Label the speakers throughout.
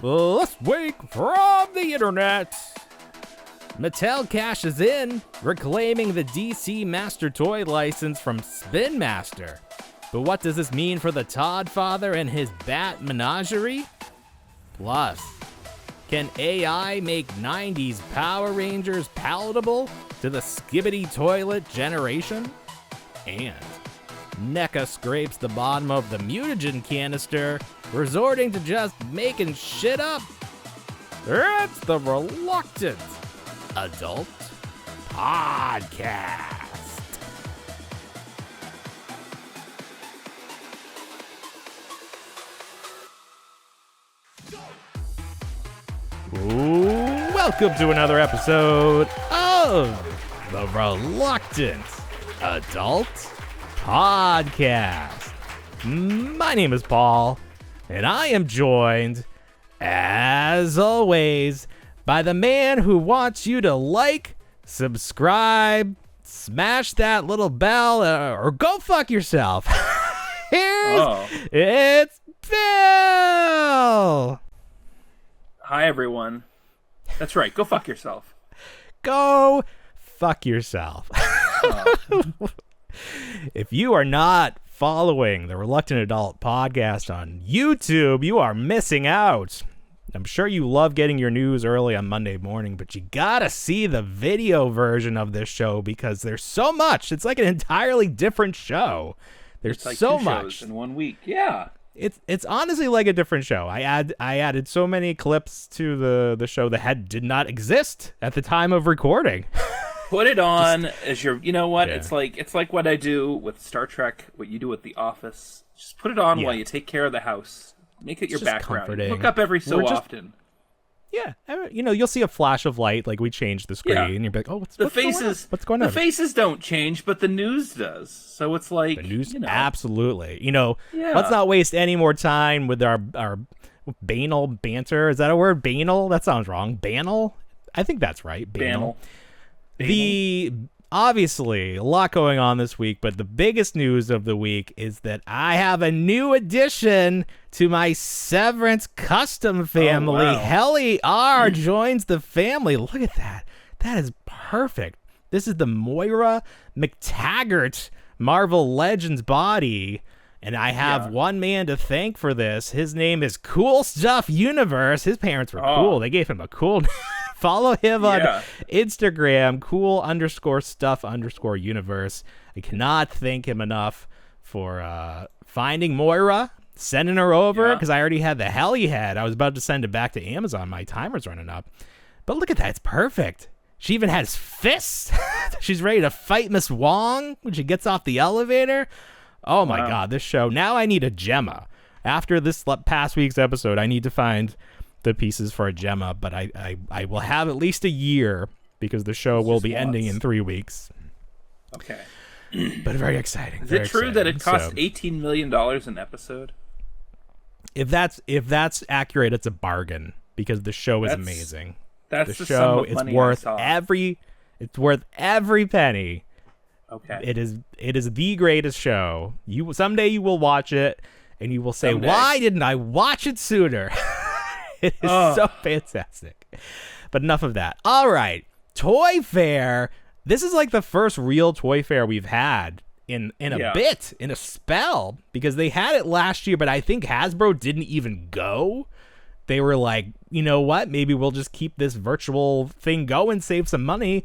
Speaker 1: This week from the internet, Mattel cashes in, reclaiming the DC Master Toy license from Spin Master. But what does this mean for the Todd father and his Bat menagerie? Plus, can AI make 90s Power Rangers palatable to the skibbity toilet generation? And NECA scrapes the bottom of the mutagen canister, resorting to just making shit up. It's the Reluctant Adult Podcast. Welcome to another episode of the Reluctant Adult Podcast. My name is Paul, and I am joined, as always, by the man who wants you to like, smash that little bell, or go fuck yourself. It's Bill!
Speaker 2: Hi, everyone. That's right. Go fuck yourself.
Speaker 1: Go fuck yourself. If you are not following the Reluctant Adult Podcast on YouTube, you are missing out. I'm sure you love getting your news early on Monday morning, but you gotta see the video version of this show because there's so much. It's like an entirely different show. There's
Speaker 2: like
Speaker 1: so
Speaker 2: two
Speaker 1: much
Speaker 2: shows in 1 week. Yeah.
Speaker 1: It's honestly like a different show. I added so many clips to the show that did not exist at the time of recording.
Speaker 2: Put it on as your. You know what?
Speaker 1: Yeah.
Speaker 2: It's like what I do with Star Trek. What you do with The Office. Just put it on while you take care of the house. Make it your
Speaker 1: just
Speaker 2: background.
Speaker 1: Comforting.
Speaker 2: Look up every so often.
Speaker 1: Yeah, you'll see a flash of light, like we changed the screen, and you'll be like, "Oh, what's going on? What's going on?"
Speaker 2: The faces don't change, but the news does. So it's like
Speaker 1: the news,
Speaker 2: you know.
Speaker 1: Absolutely. Let's not waste any more time with our banal banter. Is that a word? Banal? That sounds wrong. Banal? I think that's right. Banal. Obviously, a lot going on this week, but the biggest news of the week is that I have a new addition to my Severance custom family.
Speaker 2: Oh, wow.
Speaker 1: Helly R joins the family. Look at that. That is perfect. This is the Moira McTaggart Marvel Legends body, and I have one man to thank for this. His name is Cool Stuff Universe. His parents were cool. They gave him a cool name. Follow him on Instagram, cool_stuff_universe. I cannot thank him enough for finding Moira, sending her over, because I already had the hell he had. I was about to send it back to Amazon. My timer's running up. But look at that. It's perfect. She even has fists. She's ready to fight Miss Wong when she gets off the elevator. Oh, my God, this show. Now I need a Gemma. After this past week's episode, I need to find the pieces for a Gemma, but I will have at least a year because the show will be ending in 3 weeks.
Speaker 2: Okay.
Speaker 1: But very exciting.
Speaker 2: Is it true that it costs $18 million an episode?
Speaker 1: If that's accurate, it's a bargain because the show is amazing.
Speaker 2: That's
Speaker 1: the show is worth every penny.
Speaker 2: Okay.
Speaker 1: It is the greatest show. Someday you will watch it and you will say, why didn't I watch it sooner? It is so fantastic. But enough of that. All right. Toy Fair. This is like the first real Toy Fair we've had in a spell, because they had it last year, but I think Hasbro didn't even go. They were like, you know what? Maybe we'll just keep this virtual thing going, save some money.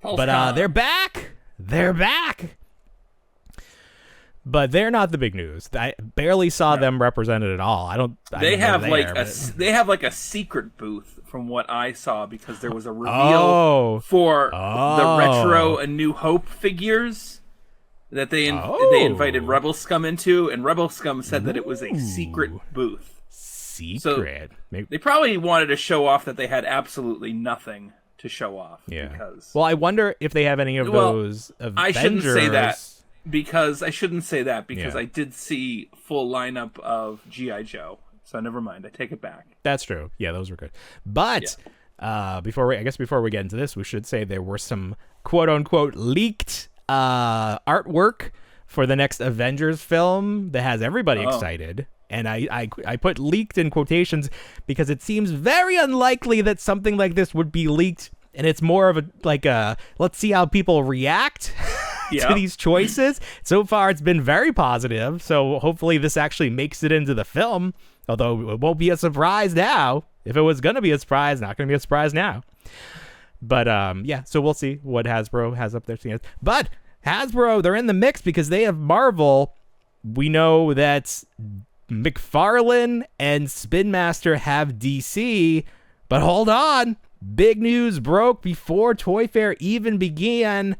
Speaker 1: But they're back. They're back. But they're not the big news. I barely saw them represented at all. They have
Speaker 2: like a secret booth from what I saw, because there was a reveal for the retro A New Hope figures that they invited Rebel Scum into, and Rebel Scum said that it was a secret booth.
Speaker 1: Secret.
Speaker 2: So they probably wanted to show off that they had absolutely nothing to show off.
Speaker 1: Yeah.
Speaker 2: Because,
Speaker 1: I wonder if they have any of those Avengers.
Speaker 2: I shouldn't say that because I did see full lineup of G.I. Joe. So never mind. I take it back.
Speaker 1: That's true. Yeah, those were good. But before we get into this, we should say there were some quote unquote leaked artwork for the next Avengers film that has everybody excited. And I put leaked in quotations because it seems very unlikely that something like this would be leaked. And it's more of a let's see how people react to these choices. So far, it's been very positive. So hopefully this actually makes it into the film. Although it won't be a surprise now. If it was going to be a surprise, not going to be a surprise now. But so we'll see what Hasbro has up their sleeves. But Hasbro, they're in the mix because they have Marvel. We know that McFarlane and Spin Master have DC. But hold on. Big news broke before Toy Fair even began.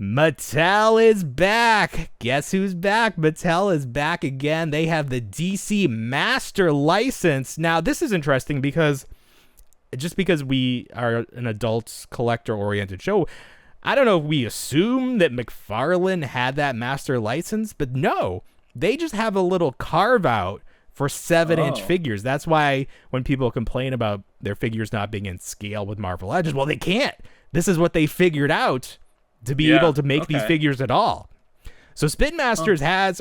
Speaker 1: Mattel is back. Guess who's back? Mattel is back again. They have the DC Master license. Now, this is interesting because we are an adult collector-oriented show, I don't know if we assume that McFarlane had that Master license, but no. They just have a little carve-out for 7-inch figures. That's why when people complain about their figures not being in scale with Marvel Legends, well, they can't. This is what they figured out to be able to make these figures at all. So Spin Master has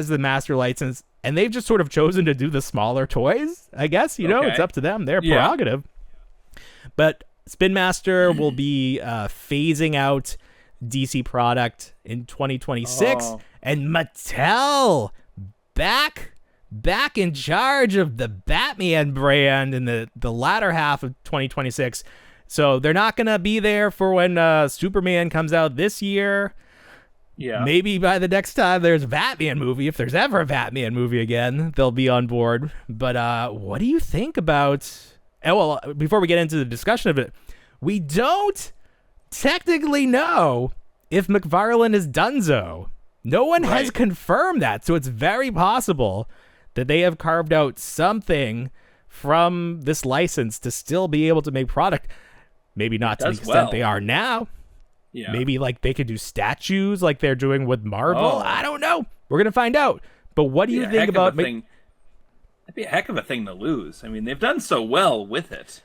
Speaker 1: the Master license, and they've just sort of chosen to do the smaller toys, I guess. It's up to them. Their prerogative. But Spin Master will be phasing out DC product in 2026, and Mattel back in charge of the Batman brand in the latter half of 2026. So they're not going to be there for when Superman comes out this year. Yeah. Maybe by the next time there's a Batman movie, if there's ever a Batman movie again, they'll be on board. But what do you think about... well, before we get into the discussion of it, we don't technically know if McFarlane is donezo. No one has confirmed that, so it's very possible that they have carved out something from this license to still be able to make product. Maybe not to the extent they are now. Yeah. Maybe they could do statues like they're doing with Marvel. I don't know. We're going to find out. But what do you think about... That'd
Speaker 2: be a heck of a thing to lose. I mean, they've done so well with it.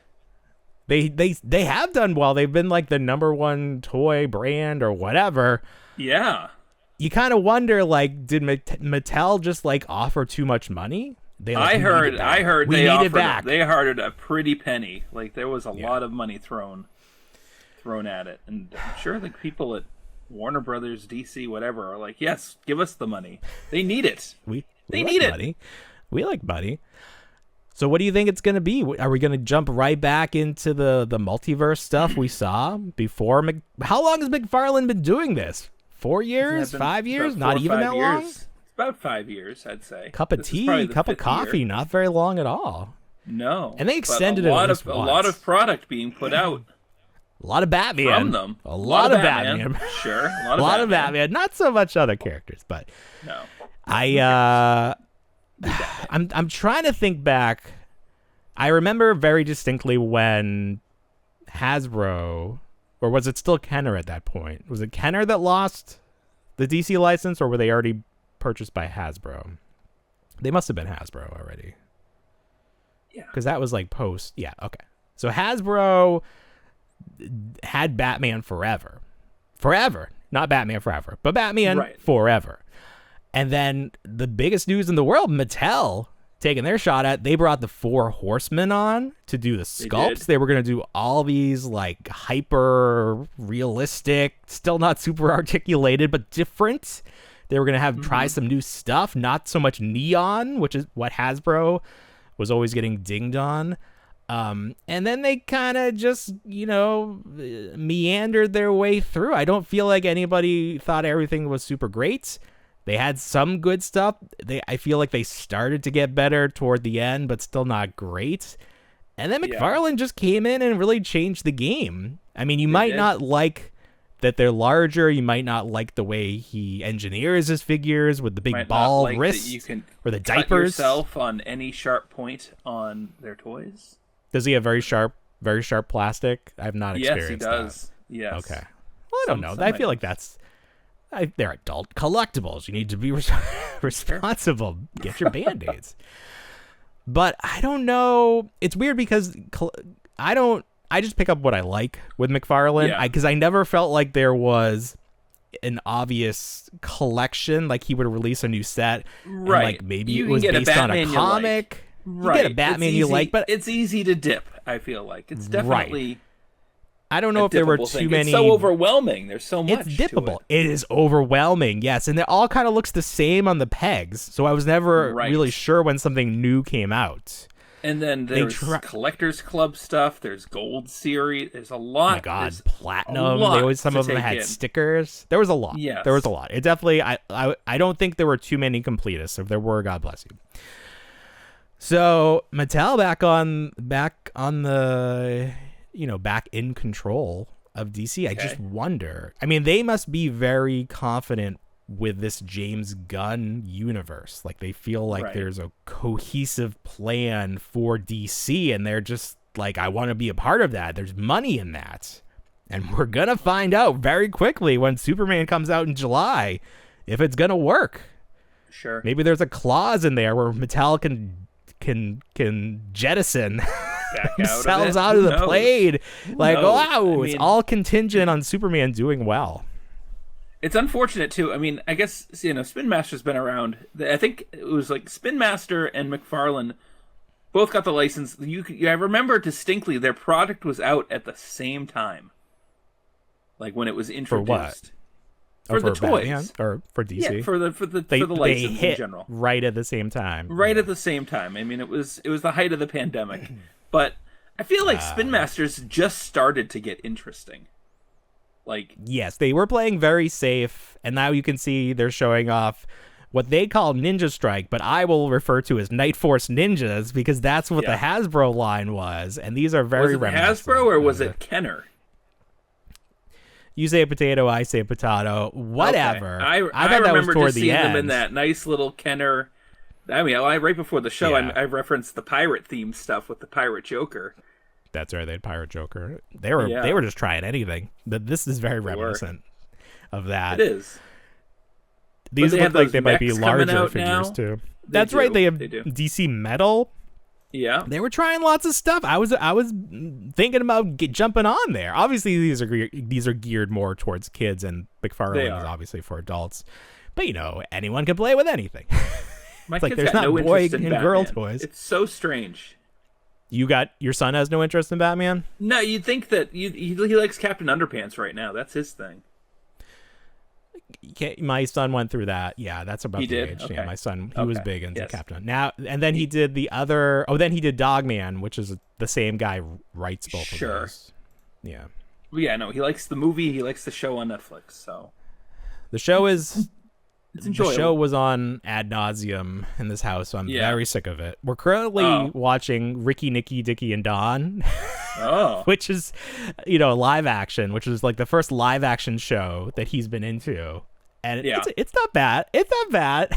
Speaker 1: They have done well. They've been the number one toy brand or whatever.
Speaker 2: Yeah.
Speaker 1: You kind of wonder, did Mattel just offer too much money?
Speaker 2: I heard they offered a pretty penny. There was a lot of money thrown at it, and I'm sure people at Warner Brothers, DC, whatever, are yes, give us the money. They need it. They need it.
Speaker 1: Money. We like money. So what do you think it's going to be? Are we going to jump right back into the multiverse stuff we saw before? How long has McFarlane been doing this? 4 years? 5 years? Not even that long?
Speaker 2: It's about 5 years, I'd say.
Speaker 1: Cup of tea, cup of coffee, not very long at all.
Speaker 2: No.
Speaker 1: And they extended it at least once.
Speaker 2: A lot of product being put out.
Speaker 1: A lot of Batman.
Speaker 2: From them.
Speaker 1: A lot of Batman.
Speaker 2: Sure.
Speaker 1: A lot of Batman. Not so much other characters, but...
Speaker 2: No.
Speaker 1: I'm trying to think back. I remember very distinctly when Hasbro, or was it still Kenner at that point? Was it Kenner that lost the DC license, or were they already purchased by Hasbro? They must have been Hasbro already.
Speaker 2: Yeah.
Speaker 1: Because that was post. Yeah, okay. So Hasbro had Batman Forever. Forever. Not Batman Forever, but Batman Forever. And then the biggest news in the world, Mattel taking their shot at, they brought the 4 Horsemen on to do the sculpts. They were going to do all these hyper realistic, still not super articulated, but different. They were going to have try some new stuff, not so much neon, which is what Hasbro was always getting dinged on. And then they kind of just, meandered their way through. I don't feel like anybody thought everything was super great. They had some good stuff. I feel like they started to get better toward the end, but still not great. And then McFarlane just came in and really changed the game. I mean, you might not like that they're larger. You might not like the way he engineers his figures with the big ball wrists or the diapers.
Speaker 2: Cut yourself on any sharp point on their toys.
Speaker 1: Does he have very sharp plastic? I've not experienced that.
Speaker 2: Yes, he does. Yes.
Speaker 1: Okay. Well, I don't know. I feel like they're adult collectibles. You need to be responsible. Get your Band-Aids. But I don't know. It's weird because I just pick up what I like with McFarlane because I never felt like there was an obvious collection, like he would release a new set, and
Speaker 2: Right.
Speaker 1: like maybe
Speaker 2: You
Speaker 1: it
Speaker 2: can
Speaker 1: was
Speaker 2: get a
Speaker 1: based on a
Speaker 2: Batman you
Speaker 1: comic.
Speaker 2: Right.
Speaker 1: You get a Batman you like, but
Speaker 2: it's easy to dip, I feel like. It's definitely
Speaker 1: I don't know if there were
Speaker 2: dippable
Speaker 1: too
Speaker 2: thing.
Speaker 1: many.
Speaker 2: It's so overwhelming. There's so much.
Speaker 1: It's dippable.
Speaker 2: To it.
Speaker 1: It is overwhelming, yes, and it all kind of looks the same on the pegs. So I was never really sure when something new came out.
Speaker 2: And then there's collectors club stuff. There's gold series. There's a lot.
Speaker 1: Oh my god, platinum. Some of them had stickers. There was a lot.
Speaker 2: Yes.
Speaker 1: There was a lot. It definitely. I don't think there were too many completists. If there were, God bless you. So Mattel back on the back in control of DC. Okay. I just wonder. I mean, they must be very confident with this James Gunn universe. Like they feel like there's a cohesive plan for DC, and they're just like, I want to be a part of that. There's money in that. And we're going to find out very quickly when Superman comes out in July if it's going to work.
Speaker 2: Sure.
Speaker 1: Maybe there's a clause in there where Mattel can jettison themselves out of the plate. Like, wow, it's all contingent on Superman doing well.
Speaker 2: It's unfortunate too. I mean, I guess Spin Master's been around. I think it was like Spin Master and McFarlane both got the license. I remember distinctly their product was out at the same time, like when it was introduced.
Speaker 1: For what?
Speaker 2: For the toys,
Speaker 1: Batman? Or for DC?
Speaker 2: Yeah, for the license in general.
Speaker 1: Right at the same time.
Speaker 2: Right at the same time. I mean, it was the height of the pandemic, but I feel like Spin Masters just started to get interesting. Like,
Speaker 1: yes, they were playing very safe, and now you can see they're showing off what they call Ninja Strike, but I will refer to as Night Force Ninjas because that's what the Hasbro line was, and these are very reminiscent.
Speaker 2: Was it Hasbro or was it Kenner?
Speaker 1: You say potato, I say potato, whatever.
Speaker 2: Okay. I
Speaker 1: thought that was
Speaker 2: remember
Speaker 1: toward
Speaker 2: just
Speaker 1: the
Speaker 2: seeing
Speaker 1: end.
Speaker 2: them in that nice little Kenner. I mean, right before the show, I referenced the pirate theme stuff with the Pirate Joker.
Speaker 1: That's right, they had Pirate Joker. They were just trying anything. This is very reminiscent of that.
Speaker 2: It is.
Speaker 1: These look like they might be larger figures too. That's right. They have DC Metal.
Speaker 2: Yeah,
Speaker 1: they were trying lots of stuff. I was thinking about jumping on there. Obviously, these are geared more towards kids, and McFarlane is obviously for adults. But anyone can play with anything.
Speaker 2: My
Speaker 1: it's like
Speaker 2: kid's
Speaker 1: there's
Speaker 2: got
Speaker 1: not
Speaker 2: no
Speaker 1: boy
Speaker 2: interest in
Speaker 1: and girl
Speaker 2: Batman.
Speaker 1: toys.
Speaker 2: It's so strange.
Speaker 1: Your son has no interest in Batman?
Speaker 2: No, you'd think that he likes Captain Underpants right now. That's his thing.
Speaker 1: My son went through that. Yeah, that's about the age.
Speaker 2: Okay.
Speaker 1: Yeah, my son, he was big into Captain. Now and then he did the other. Oh, then he did Dogman, which is the same guy writes both of those. Yeah.
Speaker 2: Well, yeah, no, he likes the movie. He likes the show on Netflix. So
Speaker 1: the show is.
Speaker 2: It's enjoyable.
Speaker 1: The show was on ad nauseum in this house, so I'm very sick of it. We're currently watching Ricky, Nikki, Dickie, and Don, which is, live action, which is like the first live action show that he's been into, and it's not bad. It's not bad.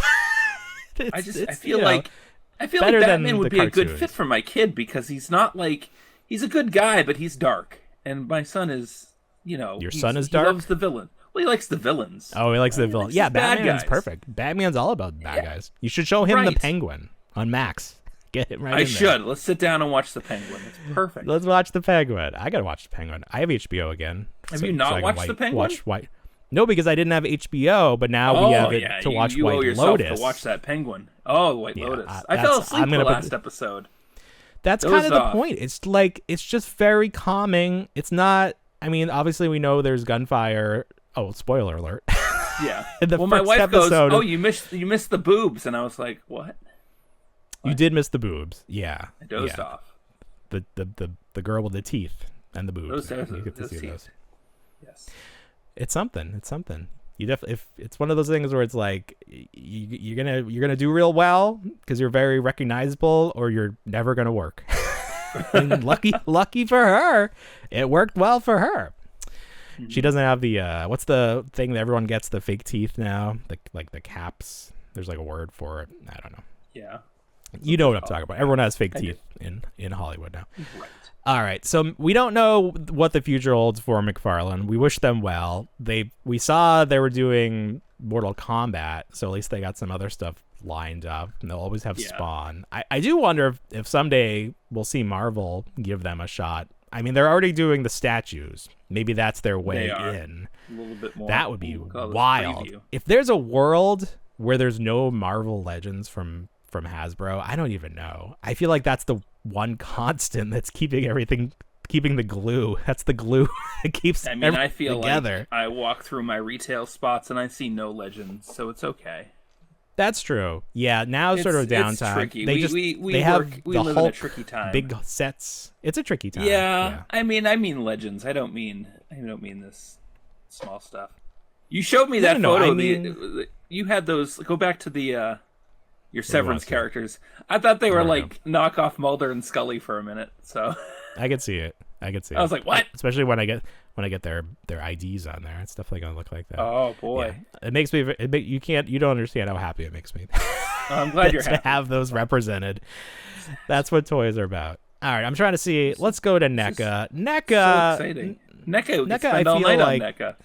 Speaker 2: I feel like Batman would be a good fit for my kid because he's not like he's a good guy, but he's dark, and my son is,
Speaker 1: your son is dark.
Speaker 2: He loves the villain. Well, he likes the villains.
Speaker 1: Oh, he likes the villains. Yeah, Batman's perfect. Batman's all about bad guys. You should show him the Penguin on Max. Get him right in there. I should.
Speaker 2: Let's sit down and watch the Penguin. It's perfect.
Speaker 1: Let's watch the Penguin. I gotta watch the Penguin. I have HBO again.
Speaker 2: Have you not watched the Penguin?
Speaker 1: No, because I didn't have HBO, but now we have it to watch White Lotus. You owe yourself
Speaker 2: to watch that Penguin. Oh, White Lotus. I fell asleep the last episode.
Speaker 1: That's kind of the point. It's like, it's just very calming. It's not, I mean, obviously we know there's gunfire. Oh, spoiler alert.
Speaker 2: Yeah. Well, my wife goes, "Oh, you missed the boobs," and I was like, "What?"
Speaker 1: You did miss the boobs. Yeah.
Speaker 2: I dozed off.
Speaker 1: The girl with the teeth and the boobs.
Speaker 2: You get to see those. Yes.
Speaker 1: It's something. It's something. You if it's one of those things where it's like you're gonna do real well because you're very recognizable, or you're never gonna work. And lucky for her, it worked well for her. She doesn't have the what's the thing that everyone gets, the fake teeth now, the caps. There's like a word for it. I don't know.
Speaker 2: Yeah.
Speaker 1: You know what I'm talking about. Everyone has fake teeth in Hollywood now.
Speaker 2: Right.
Speaker 1: All right. So we don't know what the future holds for McFarlane. We wish them well. We saw they were doing Mortal Kombat, so at least they got some other stuff lined up. And they'll always have Spawn. I do wonder if someday we'll see Marvel give them a shot I mean, they're already doing the statues. Maybe that's their way in.
Speaker 2: A little bit more.
Speaker 1: That would be wild. If there's a world where there's no Marvel Legends from Hasbro, I don't even know. I feel like that's the one constant that's keeping the glue. That's the glue that keeps everything
Speaker 2: I feel
Speaker 1: together.
Speaker 2: like I walk through my retail spots and I see no Legends, so it's okay.
Speaker 1: That's true. Yeah, now it's sort of downtime. It's
Speaker 2: tricky.
Speaker 1: We live in a tricky time. Big sets. It's a tricky time.
Speaker 2: Yeah. I mean Legends. I don't mean this small stuff. You showed me that photo. You had those. Go back to the your Severance characters. I thought they were like knockoff Mulder and Scully for a minute. So
Speaker 1: I could see it. I was like, what? Especially when I get their IDs on there. It's definitely gonna look like that.
Speaker 2: Oh boy,
Speaker 1: yeah. It makes me. You don't understand how happy it makes me.
Speaker 2: I'm glad you're happy
Speaker 1: to have those represented. That's what toys are about. All right, I'm trying to see. Let's go to NECA. NECA.
Speaker 2: So exciting. NECA. We could spend all night on NECA.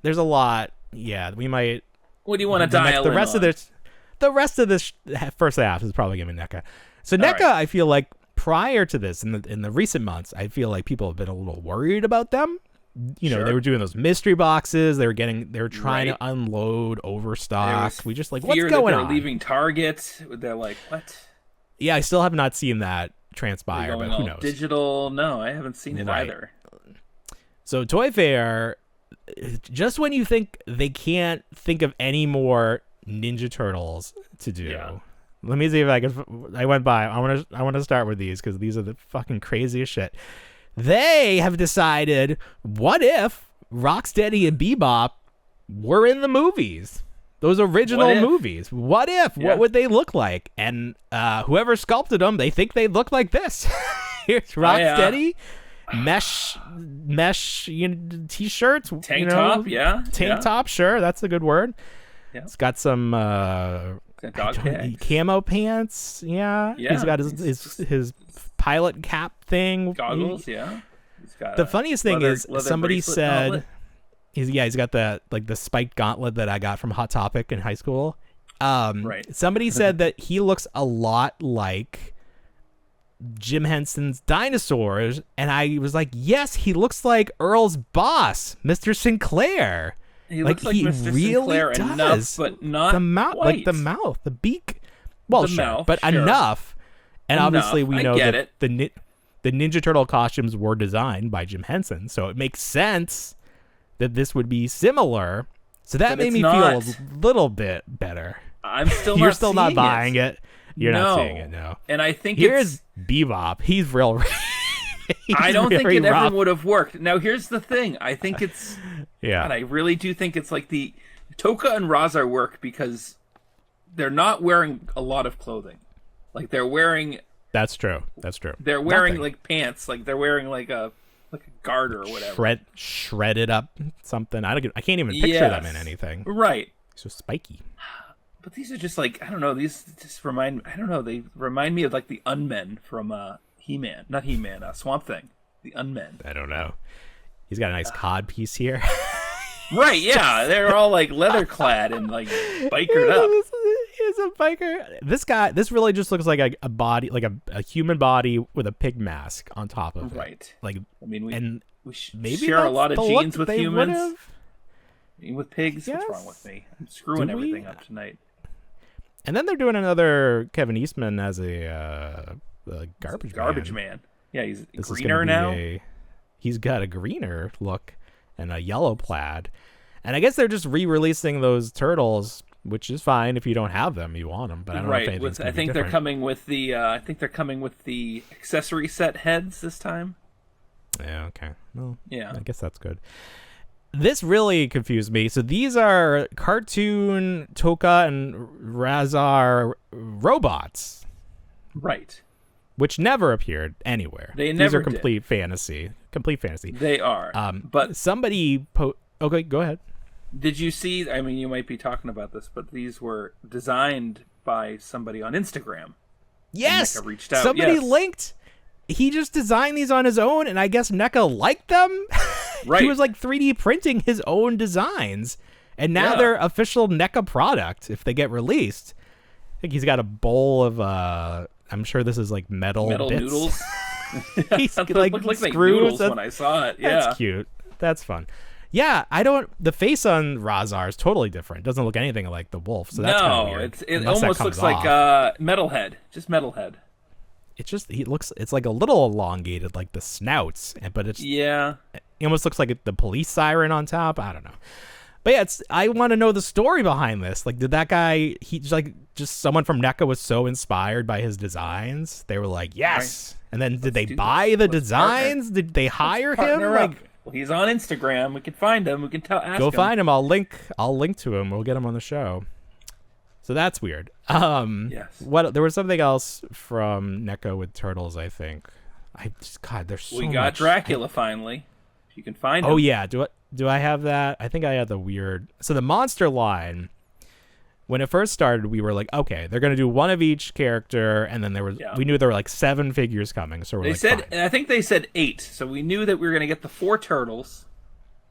Speaker 1: There's a lot. Yeah, we might.
Speaker 2: What do you want to dial
Speaker 1: the rest
Speaker 2: in
Speaker 1: of this? The rest of this first half is probably gonna be NECA. So NECA, right. I feel like prior to this, in the recent months, I feel like people have been a little worried about them. You know, they were doing those mystery boxes. They were trying to unload overstock. We just like, what's going on?
Speaker 2: They're leaving Target. They're like, what?
Speaker 1: Yeah, I still have not seen that transpire, but who knows?
Speaker 2: Digital? No, I haven't seen it either.
Speaker 1: So Toy Fair, just when you think they can't think of any more Ninja Turtles to do. Yeah. Let me see if I can. I went by. I want to start with these because these are the fucking craziest shit. They have decided, what if Rocksteady and Bebop were in the movies? Those original movies. What if? Yeah. What would they look like? And whoever sculpted them, they think they look like this. Here's Rocksteady. Mesh t-shirts.
Speaker 2: Tank top, yeah.
Speaker 1: Tank top, sure. That's a good word. Yeah. It's got some camo pants. Yeah. He's got his pilot cap thing.
Speaker 2: Goggles, yeah.
Speaker 1: He's got the funniest thing is somebody said he's got the spiked gauntlet that I got from Hot Topic in high school. Right. Somebody said that he looks a lot like Jim Henson's dinosaurs, and I was like, yes, he looks like Earl's boss, Mr. Sinclair.
Speaker 2: He looks like Mr.
Speaker 1: Really
Speaker 2: Sinclair
Speaker 1: does.
Speaker 2: Enough, but not
Speaker 1: the mouth,
Speaker 2: quite.
Speaker 1: like the mouth, the beak. Well,
Speaker 2: the mouth,
Speaker 1: but enough. And obviously, we know that
Speaker 2: the
Speaker 1: Ninja Turtle costumes were designed by Jim Henson, so it makes sense that this would be similar. So that made me feel a little bit better.
Speaker 2: I'm still
Speaker 1: You're still not buying it. You're not seeing it, no.
Speaker 2: And I think
Speaker 1: here's Bebop. He's real.
Speaker 2: I don't think it ever would have worked. Now, here's the thing. I think it's...
Speaker 1: Yeah.
Speaker 2: God, I really do think it's like the... Toka and Razar work because they're not wearing a lot of clothing. Like, they're wearing...
Speaker 1: That's true.
Speaker 2: They're wearing, like, pants. Like, they're wearing, like a garter or whatever.
Speaker 1: Shredded up something. I can't even picture them in anything.
Speaker 2: Right.
Speaker 1: So spiky.
Speaker 2: But these are just like, I don't know, these just remind me of like the Unmen from He-Man. Not He-Man, Swamp Thing. The Unmen.
Speaker 1: I don't know. He's got a nice cod piece here.
Speaker 2: Right, yeah. They're all like leather clad and like bikered up.
Speaker 1: He's a biker. This really just looks like a body, like a human body with a pig mask on top of it.
Speaker 2: Right.
Speaker 1: Like,
Speaker 2: I mean, we
Speaker 1: maybe
Speaker 2: share a lot of genes with humans.
Speaker 1: With
Speaker 2: pigs? Yes. What's wrong with me? I'm screwing everything up tonight.
Speaker 1: And then they're doing another Kevin Eastman as a garbage man.
Speaker 2: Yeah, he's greener now.
Speaker 1: He's got a greener look and a yellow plaid. And I guess they're just re-releasing those turtles, which is fine if you don't have them, you want them. But I don't know if anything's
Speaker 2: I think they're coming with the. I think they're coming with the accessory set heads this time.
Speaker 1: Yeah. Okay. Well.
Speaker 2: Yeah.
Speaker 1: I guess that's good. This really confused me. So these are cartoon Toka and Razar robots.
Speaker 2: Right.
Speaker 1: Which never appeared anywhere. These are complete fantasy. Complete fantasy.
Speaker 2: They are. But
Speaker 1: somebody... Okay, go ahead.
Speaker 2: Did you see... I mean, you might be talking about this, but these were designed by somebody on Instagram.
Speaker 1: Yes!
Speaker 2: NECA reached out.
Speaker 1: Somebody linked... He just designed these on his own, and I guess NECA liked them.
Speaker 2: Right.
Speaker 1: He was like 3D printing his own designs, and now they're official NECA product if they get released. I think he's got a bowl of, I'm sure this is like metal bits.
Speaker 2: Noodles.
Speaker 1: He's
Speaker 2: It
Speaker 1: like
Speaker 2: looked like
Speaker 1: screws.
Speaker 2: noodles when I saw it. Yeah.
Speaker 1: That's cute. That's fun. Yeah, the face on Razar is totally different. It doesn't look anything like the wolf, so that's kind of weird.
Speaker 2: It
Speaker 1: Unless that
Speaker 2: almost
Speaker 1: comes
Speaker 2: looks like
Speaker 1: off.
Speaker 2: Metalhead. Just Metalhead.
Speaker 1: It's like a little elongated, like the snouts, but it almost looks like the police siren on top. I don't know. But yeah, I want to know the story behind this. Like, did that guy, just someone from NECA was so inspired by his designs, they were like, yes. Right. And then did they buy the designs? Did they hire him? Like,
Speaker 2: well, he's on Instagram. We can find him. We can ask
Speaker 1: go
Speaker 2: him.
Speaker 1: find him. I'll link to him. We'll get him on the show. So that's weird.
Speaker 2: Yes.
Speaker 1: There was something else from NECA with Turtles, I think. There's so much.
Speaker 2: We got Dracula finally. If you can find him.
Speaker 1: Oh yeah. Do I have that? I think I had the weird. So the monster line, when it first started, we were like, okay, they're gonna do one of each character, and then we knew there were like 7 figures coming. So
Speaker 2: I think they said 8. So we knew that we were gonna get the 4 turtles,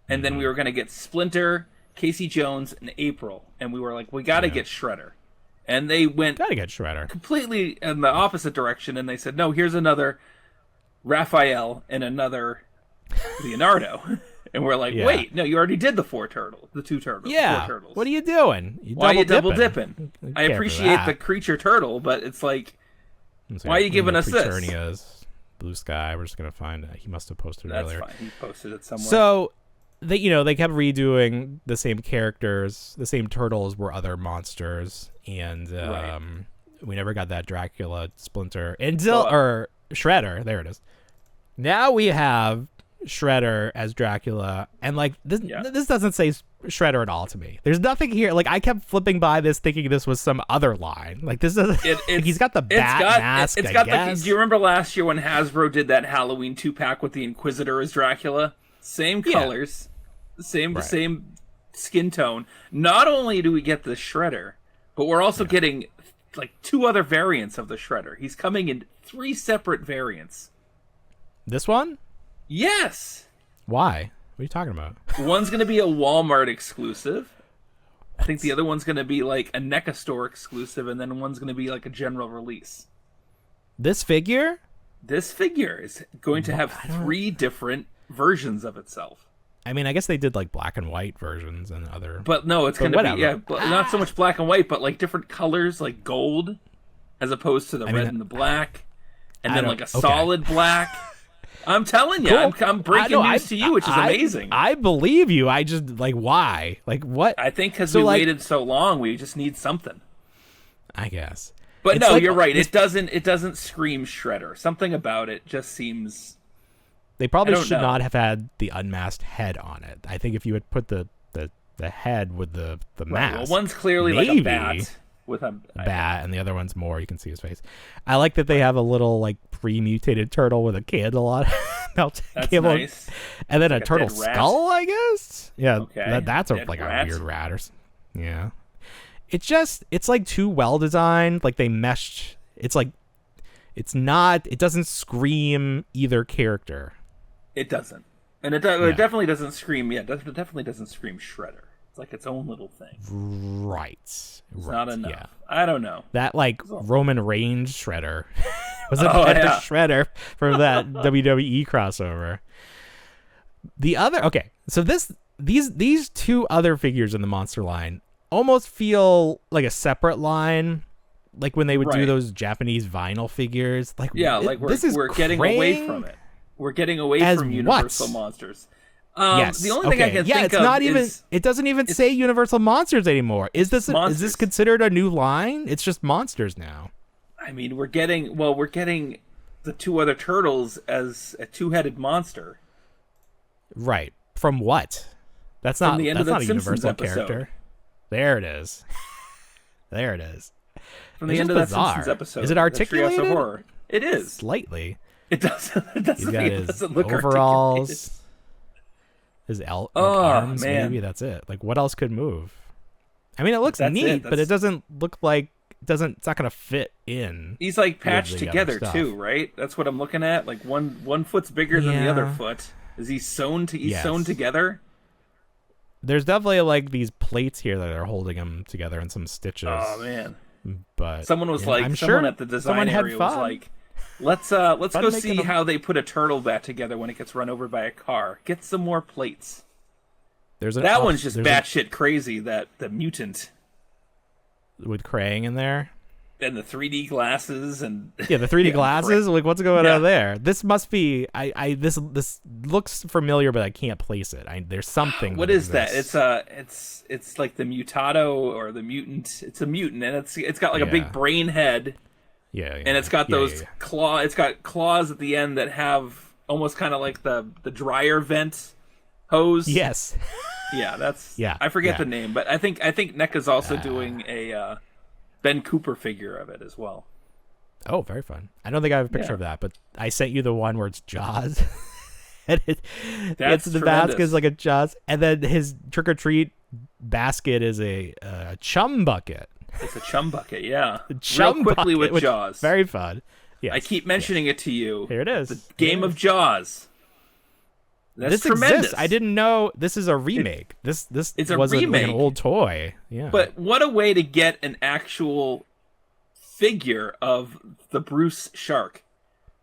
Speaker 2: and then we were gonna get Splinter, Casey Jones, and April, and we were like, we gotta get Shredder, and they went completely in the opposite direction, and they said, no, here's another Raphael and another Leonardo. And we're like, wait, no, you already did the 2 turtles.
Speaker 1: Yeah. 4 turtles. What are you doing?
Speaker 2: Why are you double dipping? I appreciate the creature turtle, but it's like, why are you giving us this?
Speaker 1: Preternia's Blue Sky. We're just gonna find it. He must have posted it earlier.
Speaker 2: That's fine. He posted it somewhere.
Speaker 1: So they kept redoing the same characters. The same turtles were other monsters, and we never got that Dracula Splinter or Shredder. There it is. Now we have Shredder as Dracula, and like this doesn't say Shredder at all to me. There's nothing here. Like, I kept flipping by this thinking this was some other line. Like, this doesn't. He's got the mask.
Speaker 2: Do you remember last year when Hasbro did that Halloween 2-pack with the Inquisitor as Dracula? Same colors, same skin tone. Not only do we get the Shredder, but we're also getting like 2 other variants of the Shredder. He's coming in 3 separate variants.
Speaker 1: This one?
Speaker 2: Yes.
Speaker 1: Why? What are you talking about?
Speaker 2: One's going to be a Walmart exclusive. I think the other one's going to be like a NECA store exclusive, and then one's going to be like a general release.
Speaker 1: This figure?
Speaker 2: This figure is going to have 3 different versions of itself.
Speaker 1: I mean, I guess they did like black and white versions and other.
Speaker 2: But no, it's going to be not so much black and white, but like different colors, like gold, as opposed to the red and the black, and then like a solid black. I'm telling you, cool. I'm breaking news to you, which is amazing.
Speaker 1: I believe you. I just, like, why? Like, what?
Speaker 2: I think because we waited so long, we just need something.
Speaker 1: I guess.
Speaker 2: But no, you're right. It doesn't scream Shredder. Something about it just seems.
Speaker 1: They probably should not have had the unmasked head on it. I think if you had put the head with the mask.
Speaker 2: Well, one's clearly like a bat. With a
Speaker 1: bat, and the other one's more. You can see his face. I like that they have a little like pre-mutated turtle with a candle on it.
Speaker 2: That's nice.
Speaker 1: And then a turtle skull, I guess. Yeah,
Speaker 2: okay.
Speaker 1: That's a weird rat. Yeah, it's like too well designed. Like they meshed. It's like it's not. It doesn't scream either character.
Speaker 2: It doesn't, and it definitely doesn't scream. Yeah, it definitely doesn't scream Shredder. It's like its own little thing.
Speaker 1: Right.
Speaker 2: It's not enough. Yeah. I don't know.
Speaker 1: That like Roman Reigns Shredder was a better Shredder for that WWE crossover. The other so these 2 other figures in the monster line almost feel like a separate line, like when they would do those Japanese vinyl figures. Like
Speaker 2: we're getting away from it. We're getting away from Universal Monsters.
Speaker 1: Yes.
Speaker 2: The only thing I can think
Speaker 1: it's
Speaker 2: of
Speaker 1: not even.
Speaker 2: is
Speaker 1: it doesn't even say Universal Monsters anymore. Is this considered a new line? It's just Monsters now.
Speaker 2: I mean, we're getting the 2 other turtles as a 2-headed monster.
Speaker 1: Right. From what? That's not. That's not a Universal
Speaker 2: episode.
Speaker 1: Character. There it is. There it is.
Speaker 2: From the end of that Simpsons episode.
Speaker 1: Is it articulated?
Speaker 2: Treehouse of Horror. It is
Speaker 1: slightly.
Speaker 2: It doesn't.
Speaker 1: He's got his
Speaker 2: doesn't look
Speaker 1: overalls.
Speaker 2: Articulated.
Speaker 1: His arms, man. Maybe that's it. Like, what else could move? I mean, it looks neat, but it doesn't look like it's not gonna fit in.
Speaker 2: He's like patched together too, right? That's what I'm looking at. Like one foot's bigger than the other foot. Is he sewn together?
Speaker 1: There's definitely like these plates here that are holding him together and some stitches.
Speaker 2: Oh man!
Speaker 1: But
Speaker 2: someone was like,
Speaker 1: I'm
Speaker 2: someone
Speaker 1: sure
Speaker 2: at the design area was like, Let's
Speaker 1: Fun
Speaker 2: go
Speaker 1: making
Speaker 2: see
Speaker 1: them.
Speaker 2: how they put a turtle back together when it gets run over by a car. Get some more plates. That one's just batshit crazy. That the mutant
Speaker 1: with Krang in there.
Speaker 2: and the 3D glasses and
Speaker 1: Yeah, the 3D glasses. Like, what's going on there? This must be. This looks familiar, but I can't place it. There's something.
Speaker 2: What is that? It's like the mutado or the mutant. It's a mutant, and it's got like a big brain head.
Speaker 1: Yeah,
Speaker 2: and it's got those claw. It's got claws at the end that have almost kind of like the dryer vent hose.
Speaker 1: Yes.
Speaker 2: Yeah, that's. Yeah, I forget the name, but I think NECA's also doing a Ben Cooper figure of it as well.
Speaker 1: Oh, very fun. I don't think I have a picture of that, but I sent you the one where it's Jaws. And it's the basket is like a Jaws, and then his trick or treat basket is a chum bucket.
Speaker 2: It's a chum bucket, yeah.
Speaker 1: Chum
Speaker 2: Real quickly
Speaker 1: bucket,
Speaker 2: with Jaws.
Speaker 1: Very fun. Yes.
Speaker 2: I keep mentioning it to you.
Speaker 1: Here it is.
Speaker 2: The game of Jaws. That's
Speaker 1: this
Speaker 2: tremendous.
Speaker 1: Exists. I didn't know this is a remake. This
Speaker 2: it's a
Speaker 1: was
Speaker 2: remake.
Speaker 1: Like an old toy. Yeah.
Speaker 2: But what a way to get an actual figure of the Bruce shark.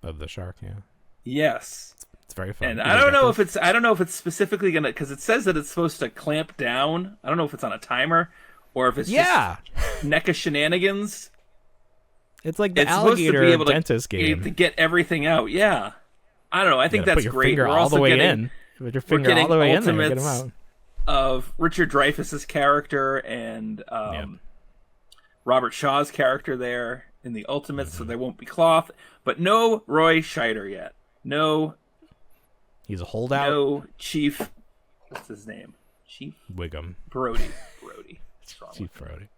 Speaker 1: Of the shark, yeah.
Speaker 2: Yes.
Speaker 1: It's very fun.
Speaker 2: And I don't know if it's specifically gonna, because it says that it's supposed to clamp down. I don't know if it's on a timer or if it's just NECA shenanigans.
Speaker 1: It's like the alligator dentist
Speaker 2: game to get everything out. Yeah. I don't know. I think that's great. We're
Speaker 1: all the way in. With your finger all the way in there, get them out.
Speaker 2: Of Richard Dreyfuss's character and Robert Shaw's character there in the Ultimates, so there won't be cloth. But no Roy Scheider yet. No.
Speaker 1: He's a holdout.
Speaker 2: No Chief. What's his name? Chief
Speaker 1: Wiggum.
Speaker 2: Brody.
Speaker 1: Chief Brody.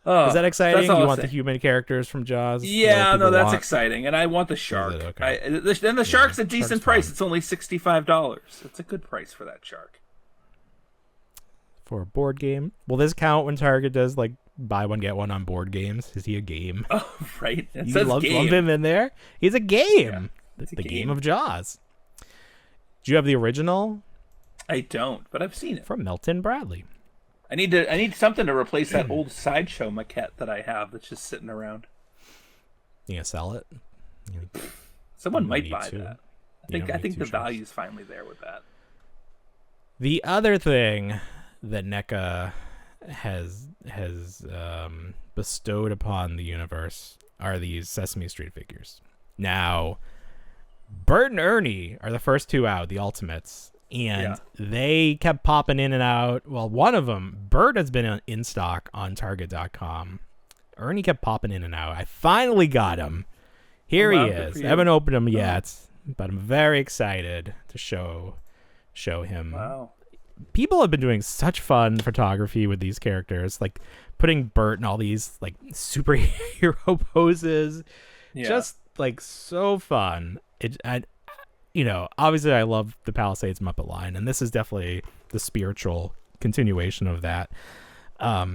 Speaker 2: Oh,
Speaker 1: is that exciting? You want the human characters from Jaws?
Speaker 2: Yeah, no, that's exciting, and I want the shark.
Speaker 1: Okay.
Speaker 2: And the shark's a decent price. It's only $65. It's a good price for that shark.
Speaker 1: For a board game, will this count when Target does like buy one get one on board games? Is he a game?
Speaker 2: Oh, right. It
Speaker 1: you
Speaker 2: says
Speaker 1: lump
Speaker 2: game.
Speaker 1: him in there. He's a game.
Speaker 2: Yeah,
Speaker 1: the game of Jaws. Do you have the original?
Speaker 2: I don't, but I've seen it
Speaker 1: from Milton Bradley.
Speaker 2: I need something to replace that old Sideshow maquette that I have that's just sitting around.
Speaker 1: You gonna sell it?
Speaker 2: Someone might buy that. I think the value's finally there with that.
Speaker 1: The other thing that NECA has bestowed upon the universe are these Sesame Street figures. Now, Bert and Ernie are the first two out, the Ultimates. And they kept popping in and out. Well, one of them, Bert, has been in stock on Target.com. Ernie kept popping in and out. I finally got him. Here he is. I haven't opened him yet, but I'm very excited to show him.
Speaker 2: Wow.
Speaker 1: People have been doing such fun photography with these characters, like putting Bert in all these like superhero poses. Yeah. Just like so fun. Obviously I love the Palisades Muppet line, and this is definitely the spiritual continuation of that. Let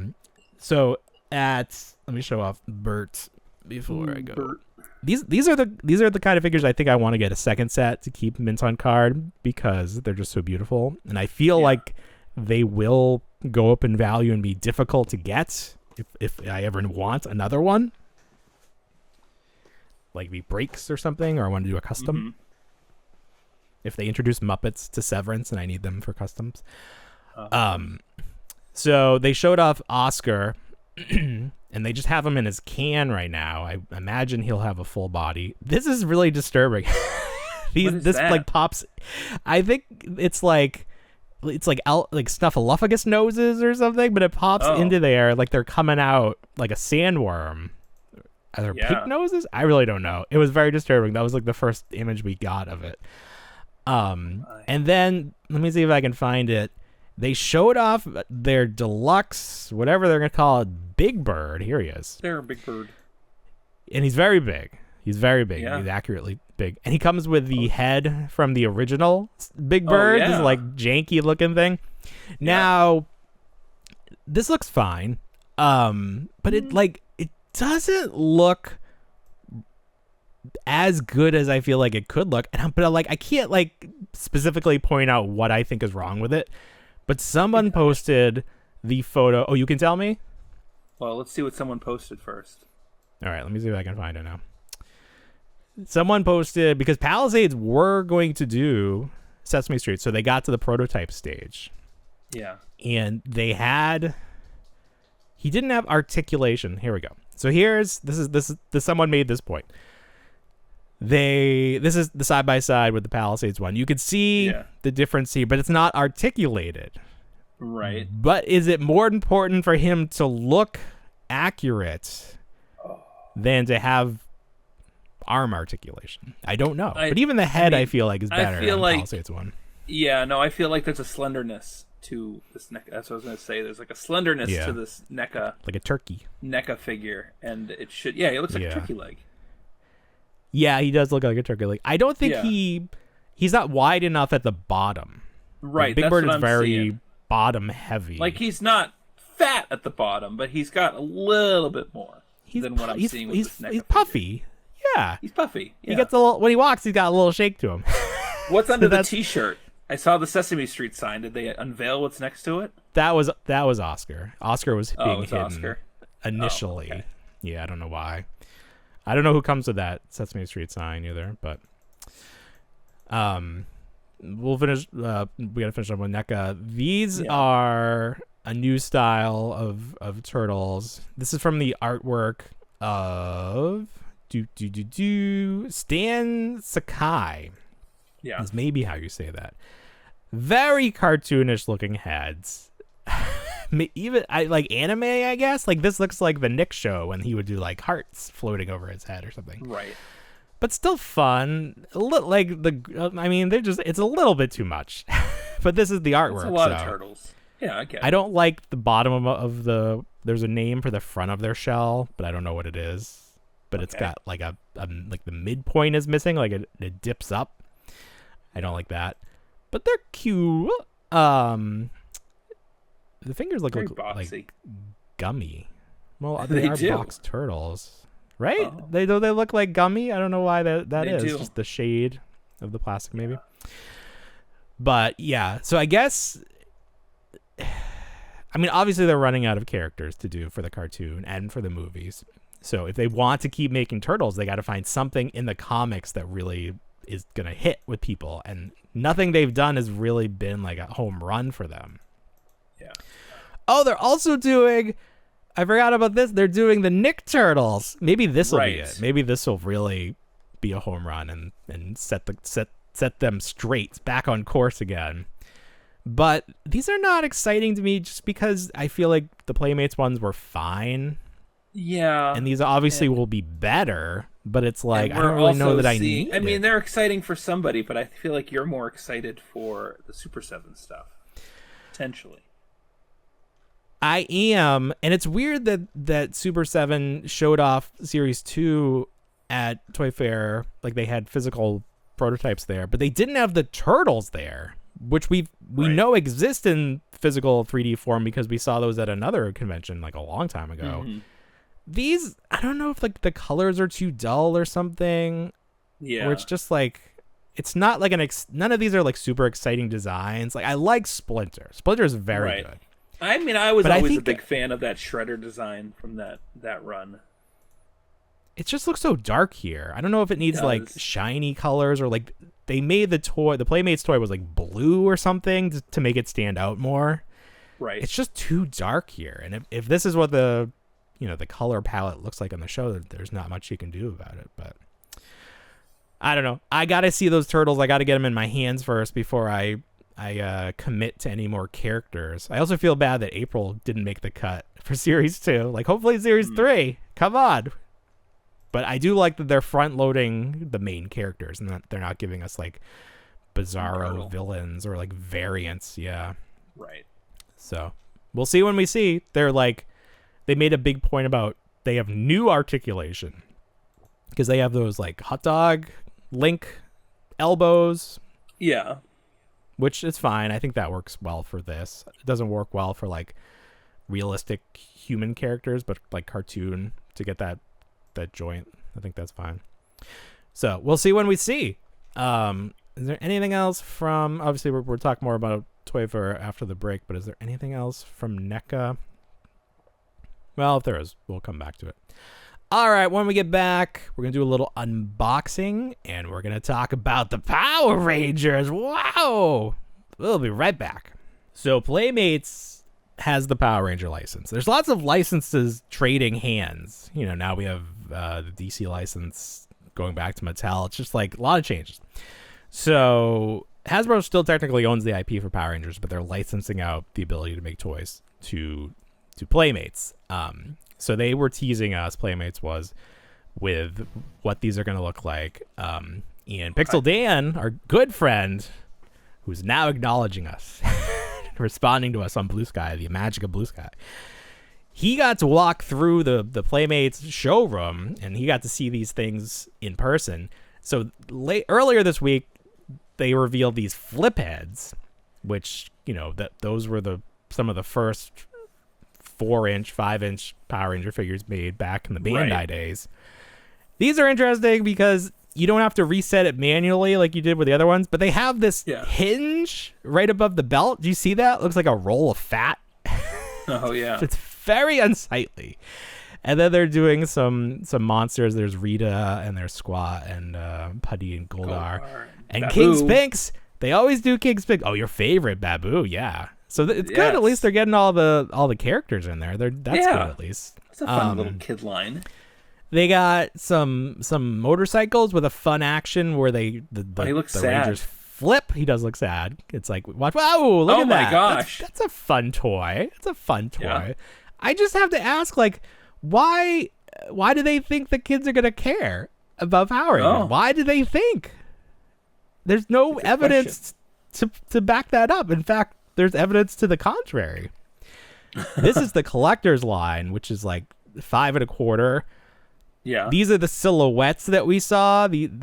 Speaker 1: me show off Bert before I go.
Speaker 2: Bert.
Speaker 1: These are the kind of figures I think I want to get a second set to keep mint on card because they're just so beautiful, and I feel like they will go up in value and be difficult to get if I ever want another one. Like the breaks or something, or I want to do a custom. Mm-hmm. If they introduce Muppets to Severance and I need them for customs. So they showed off Oscar and they just have him in his can right now. I imagine he'll have a full body. This is really disturbing. This like pops. I think it's like Snuffleupagus noses or something, but it pops into there like they're coming out like a sandworm. Are there pig noses? I really don't know. It was very disturbing. That was like the first image we got of it. And then let me see if I can find it. They showed off their deluxe, whatever they're gonna call it, Big Bird. Here he is.
Speaker 2: They're a big bird,
Speaker 1: and he's very big. He's very big. Yeah. He's accurately big, and he comes with the head from the original Big Bird. This like janky looking thing. Now, this looks fine, but it doesn't look as good as I feel like it could look, but I can't like specifically point out what I think is wrong with it. But someone posted the photo. Oh, you can tell me?
Speaker 2: Well, let's see what someone posted first.
Speaker 1: All right, let me see if I can find it now. Someone posted, because Palisades were going to do Sesame Street, so they got to the prototype stage.
Speaker 2: Yeah.
Speaker 1: And he didn't have articulation. Here we go. So someone made this point. This is the side by side with the Palisades one. You could see the difference here, but it's not articulated.
Speaker 2: Right.
Speaker 1: But is it more important for him to look accurate than to have arm articulation? I don't know. But even the head, I feel like, is better than the Palisades one.
Speaker 2: Yeah, no, I feel like there's a slenderness to this NECA. That's what I was going to say. There's like a slenderness to this NECA.
Speaker 1: Like a turkey.
Speaker 2: NECA figure. And it should, it looks like a turkey leg.
Speaker 1: Yeah, he does look like a turkey leg. I don't think he's not wide enough at the bottom.
Speaker 2: Right.
Speaker 1: Like, Big Bird is very bottom heavy.
Speaker 2: Like, he's not fat at the bottom, but he's got a little bit more than what I'm seeing with this NECA.
Speaker 1: He's puffy. Yeah.
Speaker 2: He's puffy. Yeah.
Speaker 1: He gets when he walks, he's got a little shake to him.
Speaker 2: What's under the t-shirt? I saw the Sesame Street sign. Did they unveil what's next to it?
Speaker 1: That was Oscar. Oscar was being hidden
Speaker 2: Oscar
Speaker 1: initially.
Speaker 2: Oh, okay.
Speaker 1: Yeah, I don't know why. I don't know who comes with that Sesame Street sign either, but we'll finish. We gotta finish up with NECA. These are a new style of turtles. This is from the artwork of Stan Sakai.
Speaker 2: Yeah,
Speaker 1: is maybe how you say that. Very cartoonish looking heads. Even I like anime, I guess. Like, this looks like the Nick show when he would do like hearts floating over his head or something.
Speaker 2: Right.
Speaker 1: But still fun. A little like it's a little bit too much. But this is the artwork.
Speaker 2: It's a lot of turtles. Yeah, I get it.
Speaker 1: I don't like the bottom of the. There's a name for the front of their shell, but I don't know what it is. But it's got like a like the midpoint is missing, like it dips up. I don't like that. But they're cute. The fingers look like gummy. Well, they are box turtles, right? Oh. They look like gummy. I don't know why that is. Do. Just the shade of the plastic, maybe. But yeah, so I guess, I mean, obviously they're running out of characters to do for the cartoon and for the movies. So if they want to keep making turtles, they got to find something in the comics that really is gonna hit with people, and nothing they've done has really been like a home run for them.
Speaker 2: Yeah.
Speaker 1: Oh, they're also doing, I forgot about this, they're doing the Nick Turtles. Maybe this will be it. Maybe this will really be a home run and set them straight, back on course again. But these are not exciting to me just because I feel like the Playmates ones were fine. Yeah. And these obviously will be better, but it's like, I don't really know that I need it.
Speaker 2: I mean, they're exciting for somebody, but I feel like you're more excited for the Super 7 stuff. Potentially.
Speaker 1: I am, and it's weird that Super 7 showed off Series 2 at Toy Fair, like they had physical prototypes there, but they didn't have the turtles there, which we know exist in physical 3D form because we saw those at another convention like a long time ago. Mm-hmm. These, I don't know if like the colors are too dull or something. Yeah. Or it's just like, it's not like none of these are like super exciting designs. Like, I like Splinter. Splinter is very good.
Speaker 2: I mean, I was always a big fan of that Shredder design from that run.
Speaker 1: It just looks so dark here. I don't know if it needs like shiny colors or like they made the Playmates toy was like blue or something to make it stand out more. Right. It's just too dark here. And if this is what the color palette looks like on the show, there's not much you can do about it. But I don't know. I got to see those turtles. I got to get them in my hands first before I commit to any more characters. I also feel bad that April didn't make the cut for Series 2. Like, hopefully Series 3. Come on. But I do like that they're front-loading the main characters and that they're not giving us, like, bizarro villains or, like, variants. Yeah. Right. So, we'll see when we see. They're, like, they made a big point about they have new articulation. Because they have those, like, hot dog, Link, elbows. Yeah. Which is fine. I think that works well for this. It doesn't work well for like realistic human characters, but like cartoon to get that joint. I think that's fine. So we'll see when we see. Is there anything else from? Obviously, we're talking more about Toy Fair after the break, but is there anything else from NECA? Well, if there is, we'll come back to it. All right, when we get back, we're going to do a little unboxing, and we're going to talk about the Power Rangers. Wow! We'll be right back. So Playmates has the Power Ranger license. There's lots of licenses trading hands. You know, now we have the DC license going back to Mattel. It's just like a lot of changes. So Hasbro still technically owns the IP for Power Rangers, but they're licensing out the ability to make toys to Playmates. So they were teasing us, Playmates was, with what these are going to look like. And Pixel Dan, our good friend, who's now acknowledging us, responding to us on Blue Sky, the magic of Blue Sky, he got to walk through the Playmates showroom, and he got to see these things in person. So earlier this week, they revealed these flip heads, which, you know, those were some of the first 4-inch, 5-inch Power Ranger figures made back in the Bandai days. These are interesting because you don't have to reset it manually like you did with the other ones, but they have this hinge right above the belt. Do you see that? It looks like a roll of fat.
Speaker 2: Oh, yeah.
Speaker 1: It's very unsightly. And then they're doing some monsters. There's Rita, and there's Squat, and Putty, and Goldar. And
Speaker 2: Babu.
Speaker 1: King Spinks. They always do King Spinks. Oh, your favorite, Babu, yeah. So it's good. At least they're getting all the characters in there. That's good, at least.
Speaker 2: It's a fun little kid line.
Speaker 1: They got some motorcycles with a fun action where the Rangers flip. He does look sad. It's like, watch! Wow, look at that! Oh my
Speaker 2: gosh,
Speaker 1: that's a fun toy. It's a fun toy.
Speaker 2: Yeah.
Speaker 1: I just have to ask, like, why do they think the kids are gonna care about Power Rangers? Why do they think? There's no evidence to back that up. In fact, there's evidence to the contrary. This is the collector's line, which is like 5 1/4.
Speaker 2: Yeah.
Speaker 1: These are the silhouettes that we saw. This is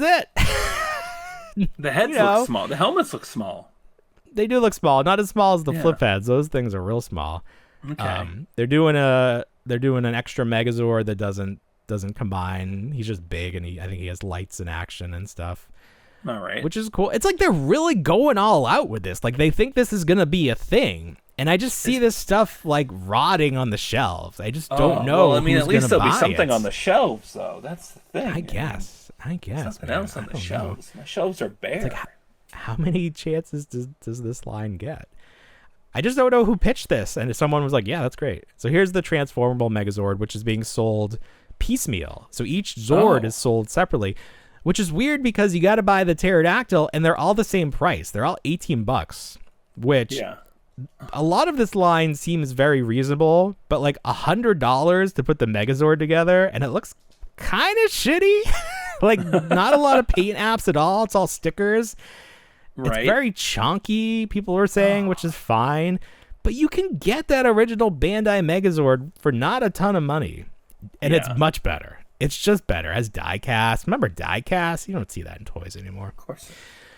Speaker 1: it.
Speaker 2: The heads look small. The helmets look small.
Speaker 1: They do look small. Not as small as the flip heads. Those things are real small.
Speaker 2: Okay.
Speaker 1: They're doing an extra Megazord that doesn't combine. He's just big, and I think he has lights and action and stuff.
Speaker 2: All right.
Speaker 1: Which is cool. It's like they're really going all out with this. Like, they think this is going to be a thing. And I just see this stuff, like, rotting on the shelves. I just don't know.
Speaker 2: Well, I mean, at least there'll be something
Speaker 1: on
Speaker 2: on the shelves, though. That's the thing.
Speaker 1: I guess.
Speaker 2: Something else on the shelves. My shelves are bare.
Speaker 1: It's like, how many chances does this line get? I just don't know who pitched this. And someone was like, yeah, that's great. So here's the transformable Megazord, which is being sold piecemeal. So each Zord is sold separately, which is weird because you got to buy the pterodactyl, and they're all the same price. They're all $18, which a lot of this line seems very reasonable, but like $100 to put the Megazord together, and it looks kind of shitty. Like, not a lot of paint apps at all. It's all stickers. Right. It's very chunky, people were saying, which is fine. But you can get that original Bandai Megazord for not a ton of money, and it's much better. It's just better. It has die-cast. Remember die-cast? You don't see that in toys anymore.
Speaker 2: Of course.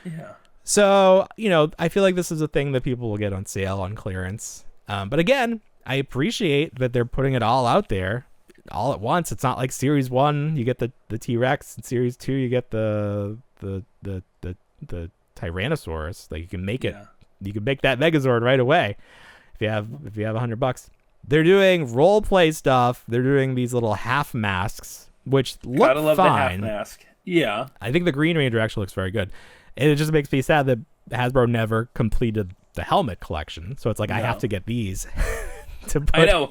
Speaker 2: Yeah.
Speaker 1: So, you know, I feel like this is a thing that people will get on sale, on clearance. But again, I appreciate that they're putting it all out there all at once. It's not like Series 1, you get the T-Rex, and Series 2, you get the Tyrannosaurus. Like, you can make it. You can make that Megazord right away if you have $100. They're doing role play stuff. They're doing these little half masks, which look
Speaker 2: Gotta love
Speaker 1: fine.
Speaker 2: The half mask. Yeah.
Speaker 1: I think the Green Ranger actually looks very good. And it just makes me sad that Hasbro never completed the helmet collection. So it's like, I have to get these to put.
Speaker 2: I know.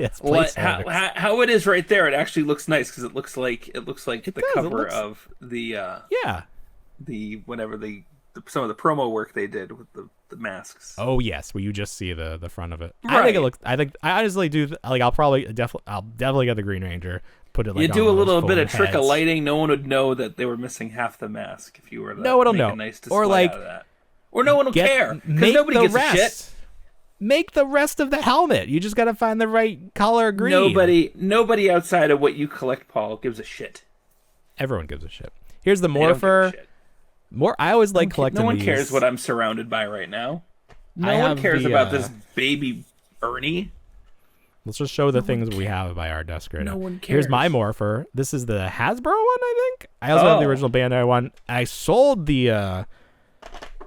Speaker 2: How it is right there. It actually looks nice because it looks like the cover of the some of the promo work they did with the masks.
Speaker 1: Oh yes, where you just see the front of it.
Speaker 2: Right.
Speaker 1: I think it looks. I honestly do. Like, I'll definitely get the Green Ranger. Put it like,
Speaker 2: you do a little bit of trick of lighting. No one would know that they were missing half the mask if you were.
Speaker 1: No one will know.
Speaker 2: A nice display or like, out of that. Or no one will care because nobody gives a shit.
Speaker 1: Make the rest of the helmet. You just got to find the right color green.
Speaker 2: Nobody outside of what you collect, Paul, gives a shit.
Speaker 1: Everyone gives a shit. Here's the Morpher. I always like collecting.
Speaker 2: No one
Speaker 1: these.
Speaker 2: cares what I'm surrounded by right now. No one cares about this baby Ernie.
Speaker 1: Let's just show the things we have by our desk right now.
Speaker 2: No one cares.
Speaker 1: Here's my Morpher. This is the Hasbro one, I think. I also have the original Bandai one. I sold the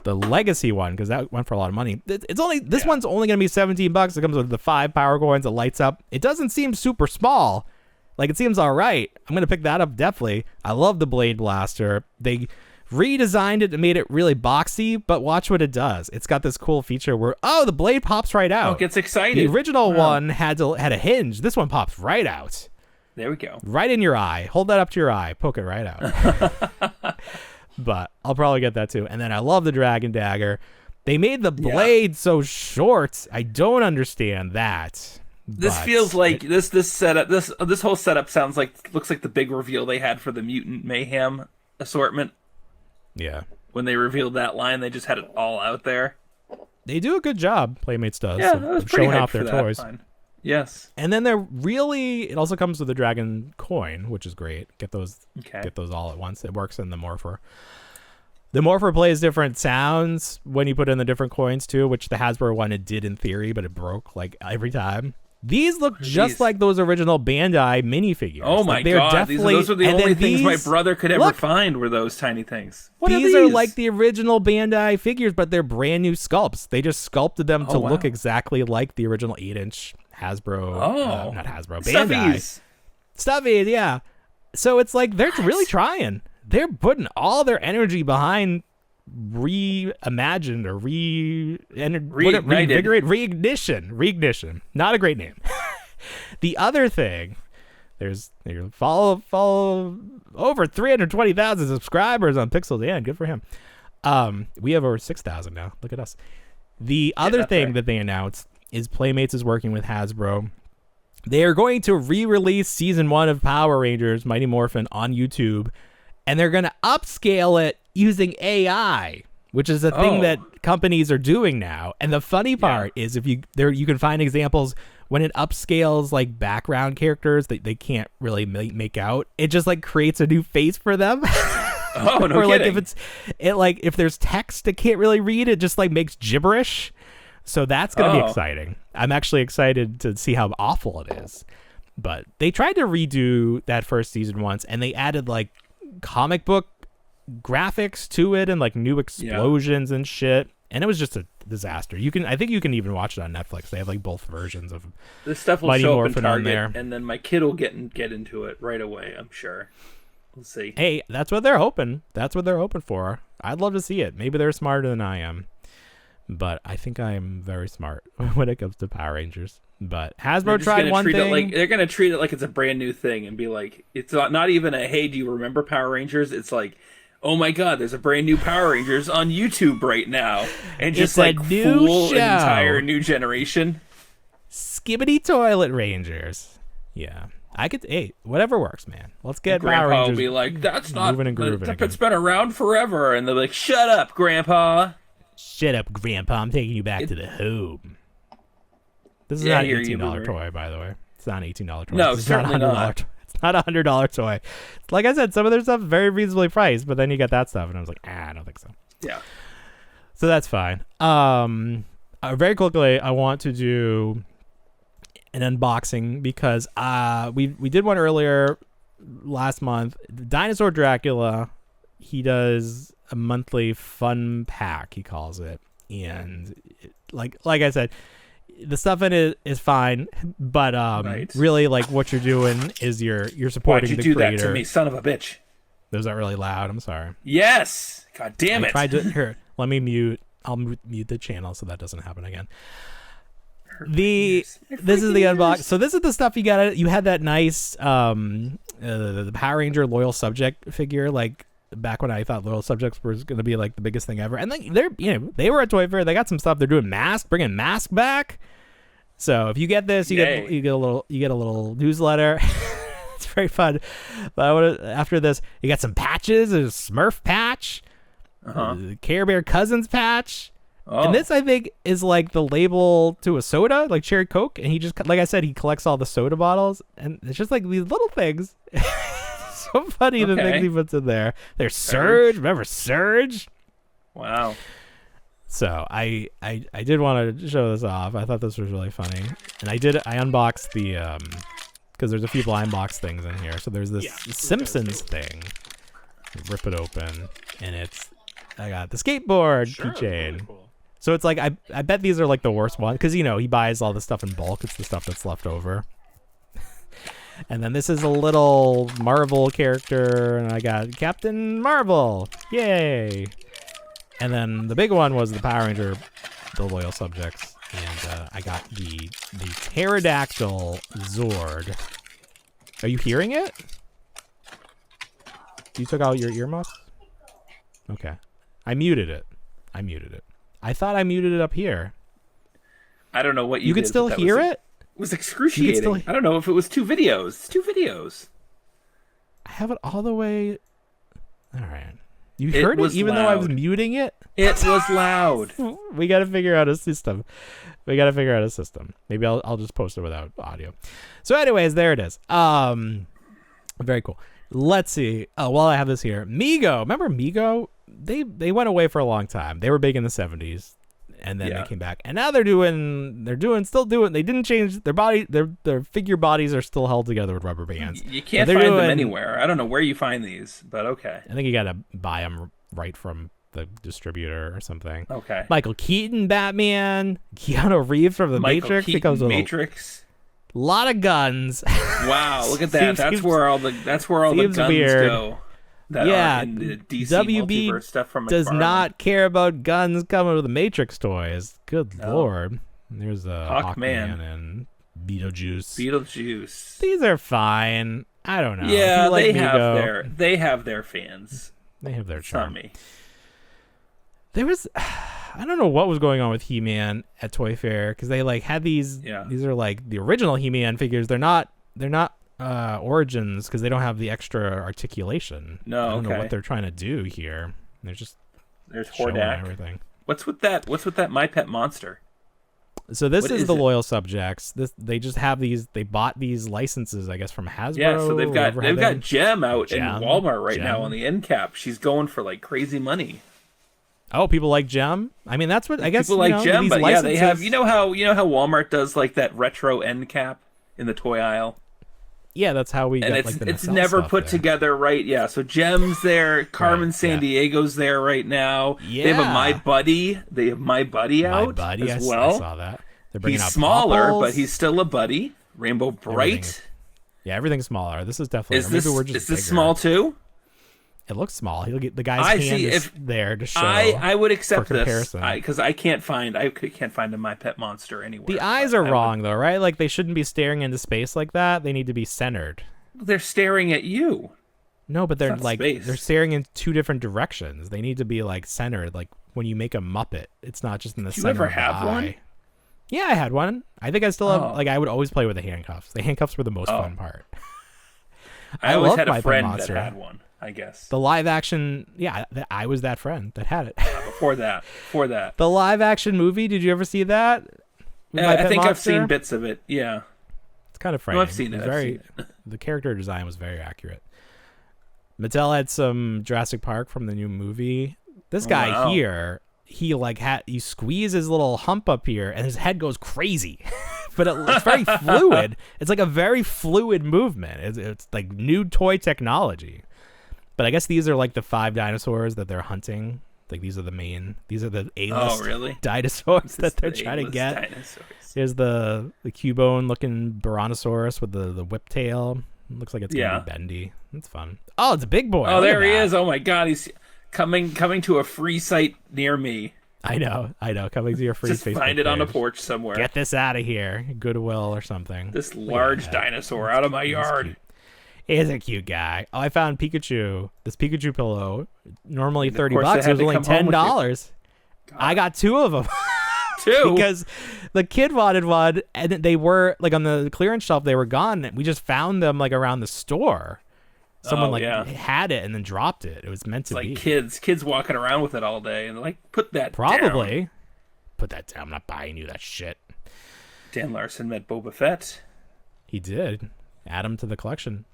Speaker 1: the legacy one, because that went for a lot of money. It's only this one's only going to be $17. It comes with the 5 power coins. It lights up. It doesn't seem super small. Like, it seems all right. I'm going to pick that up, definitely. I love the Blade Blaster. They redesigned it and made it really boxy, but watch what it does. It's got this cool feature where, the blade pops right out.
Speaker 2: Oh, it gets excited.
Speaker 1: The original one had a hinge. This one pops right out.
Speaker 2: There we go.
Speaker 1: Right in your eye. Hold that up to your eye. Poke it right out. But I'll probably get that too. And then I love the Dragon Dagger. They made the blade so short. I don't understand that.
Speaker 2: This feels like this setup. This whole setup looks like the big reveal they had for the Mutant Mayhem assortment.
Speaker 1: Yeah.
Speaker 2: When they revealed that line, they just had it all out there.
Speaker 1: They do a good job. Playmates does.
Speaker 2: Yeah, that was pretty
Speaker 1: showing
Speaker 2: hyped
Speaker 1: off their
Speaker 2: for that
Speaker 1: toys.
Speaker 2: line. Yes.
Speaker 1: And then it also comes with a dragon coin, which is great. Get those all at once. It works in the Morpher. The Morpher plays different sounds when you put in the different coins too, which the Hasbro one it did in theory, but it broke like every time. These look just like those original Bandai minifigures.
Speaker 2: Oh my god! Those are the only things my brother could ever find were those tiny things.
Speaker 1: These are like the original Bandai figures, but they're brand new sculpts. They just sculpted them to look exactly like the original 8-inch Hasbro. Not Hasbro, Bandai. Stuffies, yeah. So it's like they're really trying. They're putting all their energy behind reignition. Not a great name. The other thing, there's follow over 320,000 subscribers on Pixel Dan. Good for him. We have over 6,000 now. Look at us. The other thing that they announced is Playmates is working with Hasbro. They are going to re-release season 1 of Power Rangers Mighty Morphin on YouTube, and they're going to upscale it using AI, which is a thing that companies are doing now. And the funny part is you can find examples when it upscales like background characters that they can't really make out. It just like creates a new face for them.
Speaker 2: Oh, no
Speaker 1: or
Speaker 2: kidding.
Speaker 1: Like if there's text it can't really read, it just like makes gibberish. So that's going to be exciting. I'm actually excited to see how awful it is. But they tried to redo that first season once, and they added like comic book graphics to it and like new explosions and shit, and it was just a disaster. I think you can even watch it on Netflix. They have like both versions of
Speaker 2: this stuff will
Speaker 1: Mighty
Speaker 2: show
Speaker 1: Morphin
Speaker 2: up in Target,
Speaker 1: on there.
Speaker 2: and then my kid will get into it right away. I'm sure. We'll see.
Speaker 1: Hey, that's what they're hoping. That's what they're hoping for. I'd love to see it. Maybe they're smarter than I am, but I think I am very smart when it comes to Power Rangers. But Hasbro tried one thing.
Speaker 2: They're going to treat it like it's a brand new thing and be like, it's not even a, hey, do you remember Power Rangers? It's like, oh my god, there's a brand new Power Rangers on YouTube right now. And just like fool an entire new generation.
Speaker 1: Skibbity Toilet Rangers. Yeah. Whatever works, man. Let's get Power Rangers.
Speaker 2: Will be like, that's not,
Speaker 1: moving and grooving.
Speaker 2: It's been around forever. And they're like, shut up, Grandpa.
Speaker 1: Shut up, Grandpa. I'm taking you back to the home. This is not an $18 toy, by the way. It's not an $18 toy.
Speaker 2: No, certainly not.
Speaker 1: It's not a $100 toy. Like I said, some of their stuff is very reasonably priced, but then you get that stuff, and I was like, I don't think so.
Speaker 2: Yeah.
Speaker 1: So that's fine. Very quickly, I want to do an unboxing because we did one earlier last month. Dinosaur Dracula, he does a monthly fun pack, he calls it, and like I said, the stuff in it is fine, but really, like, what you're doing is you're supporting the creator.
Speaker 2: Why'd you do that to me, son of a bitch?
Speaker 1: Was that really loud? I'm sorry.
Speaker 2: Yes. God damn it.
Speaker 1: Here, let me mute. I'll mute the channel so that doesn't happen again. This is the unbox. So this is the stuff you got. You had that nice the Power Ranger loyal subject figure, like back when I thought loyal subjects was going to be like the biggest thing ever. And then they were at Toy Fair. They got some stuff. They're doing bringing Mask back. So if you get this, you get a little newsletter. It's very fun. But after this, you got some patches. There's a Smurf patch, Care Bear Cousins patch. Oh. And this, I think, is like the label to a soda, like Cherry Coke. And he just, like I said, he collects all the soda bottles. And it's just like these little things. So funny, the things he puts in there. There's Surge. Remember Surge?
Speaker 2: Wow.
Speaker 1: So I did want to show this off. I thought this was really funny. And I unboxed the, because there's a few blind box things in here. So there's this Simpsons thing. Rip it open. And it's I got the skateboard keychain. Really cool. So it's like I bet these are like the worst ones because he buys all the stuff in bulk. It's the stuff that's left over. And then this is a little Marvel character, and I got Captain Marvel. Yay! And then the big one was the Power Ranger, the Loyal Subjects, and I got the Pterodactyl Zord. Are you hearing it? You took out your earmuffs? Okay. I muted it. I thought I muted it up here.
Speaker 2: I don't know what
Speaker 1: you could still hear it?
Speaker 2: It was excruciating. I don't know if it was 2 videos. It's 2 videos.
Speaker 1: I have it all the way. All right. You heard it even though I was muting it?
Speaker 2: It was loud.
Speaker 1: We got to figure out a system. Maybe I'll just post it without audio. So anyways, there it is. Very cool. Let's see. Oh, while I have this here, Mego. Remember Mego? They went away for a long time. They were big in the 70s. And then they came back, and now they're still doing. They didn't change their body. Their figure bodies are still held together with rubber bands.
Speaker 2: You can't find them anywhere. I don't know where you find these, but okay.
Speaker 1: I think you gotta buy them right from the distributor or something.
Speaker 2: Okay.
Speaker 1: Michael Keaton, Batman, Keanu Reeves from the Matrix.
Speaker 2: Matrix.
Speaker 1: A lot of guns.
Speaker 2: Wow, look at that. That's where all the guns
Speaker 1: weird.
Speaker 2: go. In the DC
Speaker 1: WB
Speaker 2: multiverse stuff from McFarlane.
Speaker 1: Does not care about guns coming with the Matrix toys. Good lord. There's Hawkman and Beetlejuice. These are fine. I don't know.
Speaker 2: Yeah, they have their fans.
Speaker 1: They have their
Speaker 2: It's
Speaker 1: charm.
Speaker 2: not me.
Speaker 1: There was, I don't know what was going on with He-Man at Toy Fair because they like had these. Yeah. These are like the original He-Man figures. They're not Origins because they don't have the extra articulation.
Speaker 2: No,
Speaker 1: I don't know what they're trying to do here. There's
Speaker 2: Hordak.
Speaker 1: Everything.
Speaker 2: What's with that My Pet Monster?
Speaker 1: So this is the Loyal Subjects. They just have these. They bought these licenses, I guess, from Hasbro.
Speaker 2: Yeah, so they've got Gem out in Walmart right now on the end cap. She's going for like crazy money.
Speaker 1: Oh, people like Gem. I mean, that's what I guess.
Speaker 2: People like Gem, but licenses... they have. You know how Walmart does like that retro end cap in the toy aisle.
Speaker 1: Yeah, that's how we get like the
Speaker 2: it's never put together right. Yeah, so Gem's there, Carmen Sandiego's there right now.
Speaker 1: Yeah.
Speaker 2: They have a My Buddy. They have My Buddy out as well.
Speaker 1: I saw that. They're bringing
Speaker 2: he's
Speaker 1: out
Speaker 2: smaller,
Speaker 1: Popples.
Speaker 2: but he's still a buddy. Rainbow Bright.
Speaker 1: Everything's smaller. This is definitely.
Speaker 2: Is this
Speaker 1: bigger.
Speaker 2: small too?
Speaker 1: It looks small. He'll get the guy's hand is there to show.
Speaker 2: I would accept this because I can't find a My Pet Monster anywhere.
Speaker 1: The eyes are wrong though, right? Like they shouldn't be staring into space like that. They need to be centered.
Speaker 2: They're staring at you.
Speaker 1: No, but they're like they're staring in 2 different directions. They need to be like centered. Like when you make a Muppet, it's not just in the center.
Speaker 2: You ever
Speaker 1: of the
Speaker 2: have
Speaker 1: eye.
Speaker 2: one?
Speaker 1: Yeah, I had one. I think I still have. Like I would always play with the handcuffs. The handcuffs were the most fun part.
Speaker 2: I always had a friend that had one. I guess
Speaker 1: the live action, I was that friend that had it.
Speaker 2: Before that,
Speaker 1: the live action movie. Did you ever see that?
Speaker 2: I think I've seen bits of it. Yeah,
Speaker 1: it's kind of frightening.
Speaker 2: I've seen it.
Speaker 1: The character design was very accurate. Mattel had some Jurassic Park from the new movie. This guy here, he squeeze his little hump up here, and his head goes crazy. But it's very fluid. It's like a very fluid movement. It's like new toy technology. But I guess these are like the 5 dinosaurs that they're hunting. Like these are the A-list dinosaurs that they're trying to get.
Speaker 2: Dinosaurs.
Speaker 1: Here's the Cubone looking Brontosaurus with the whip tail. Looks like it's gonna be bendy. It's fun. Oh, it's a big boy.
Speaker 2: Oh, there he is. Oh my God, he's coming to a free site near me.
Speaker 1: I know. Coming to your free
Speaker 2: Just
Speaker 1: Facebook
Speaker 2: find it
Speaker 1: page.
Speaker 2: on a porch somewhere.
Speaker 1: Get this out of here, Goodwill or something.
Speaker 2: This large dinosaur out of my yard.
Speaker 1: He's a cute guy. Oh, I found Pikachu. This Pikachu pillow, normally $30. It was only $10. I got 2 of them.
Speaker 2: 2?
Speaker 1: Because the kid wanted one, and they were like on the clearance shelf. They were gone. We just found them like around the store. Someone had it and then dropped it. It was meant to be.
Speaker 2: Like kids walking around with it all day and like put that
Speaker 1: probably
Speaker 2: down.
Speaker 1: Put that down. I'm not buying you that shit.
Speaker 2: Dan Larson met Boba Fett.
Speaker 1: He did. Add him to the collection.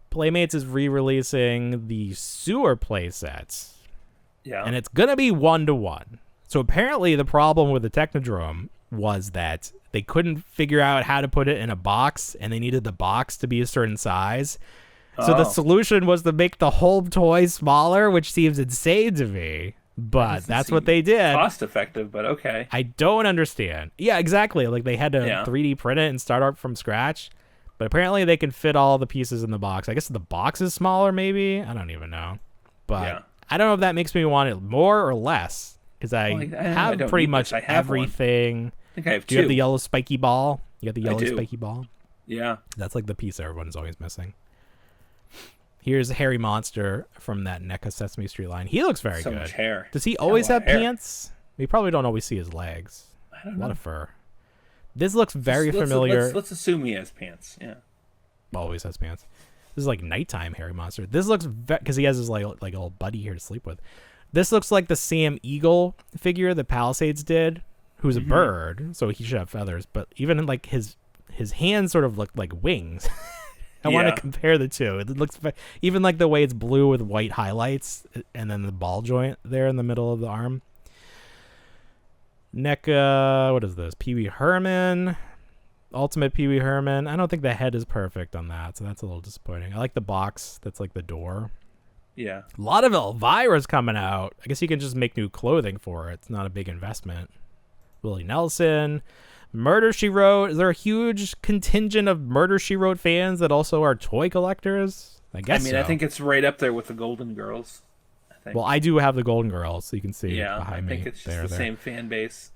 Speaker 1: Playmates is re-releasing the sewer play sets.
Speaker 2: Yeah.
Speaker 1: And it's going to be 1-to-1. So apparently the problem with the Technodrome was that they couldn't figure out how to put it in a box, and they needed the box to be a certain size. So the solution was to make the whole toy smaller, which seems insane to me. But that's what they did.
Speaker 2: Cost effective, but okay.
Speaker 1: I don't understand. Yeah, exactly. Like, they had to 3D print it and start up from scratch. But apparently they can fit all the pieces in the box. I guess the box is smaller, maybe. I don't even know. But I don't know if that makes me want it more or less. Because I have pretty much everything.
Speaker 2: One. I think I have two.
Speaker 1: Do you have the yellow spiky ball? You got the yellow spiky ball?
Speaker 2: Yeah.
Speaker 1: That's like the piece everyone's always missing. Here's Hairy Monster from that NECA Sesame Street line. He looks very good.
Speaker 2: Much hair.
Speaker 1: Does he always have pants? We probably don't always see his legs.
Speaker 2: I don't know.
Speaker 1: A lot of fur. This looks very familiar.
Speaker 2: Let's assume he has pants. Yeah.
Speaker 1: Always has pants. This is like nighttime Hairy Monster. This looks because he has his like little buddy here to sleep with. This looks like the Sam Eagle figure that Palisades did, who's a bird, so he should have feathers. But even like his hands sort of look like wings. I want to compare the two. It looks even like the way it's blue with white highlights, and then the ball joint there in the middle of the arm. NECA, what is this? Pee Wee Herman, Ultimate Pee Wee Herman. I don't think the head is perfect on that, so that's a little disappointing. I like the box that's like the door.
Speaker 2: Yeah.
Speaker 1: A lot of Elvira's coming out. I guess you can just make new clothing for it. It's not a big investment. Willie Nelson. Murder, She Wrote. Is there a huge contingent of Murder, She Wrote fans that also are toy collectors? I guess
Speaker 2: I think it's right up there with the Golden Girls. I think.
Speaker 1: Well, I do have the Golden Girls, so you can see behind me.
Speaker 2: I think it's just the same fan base.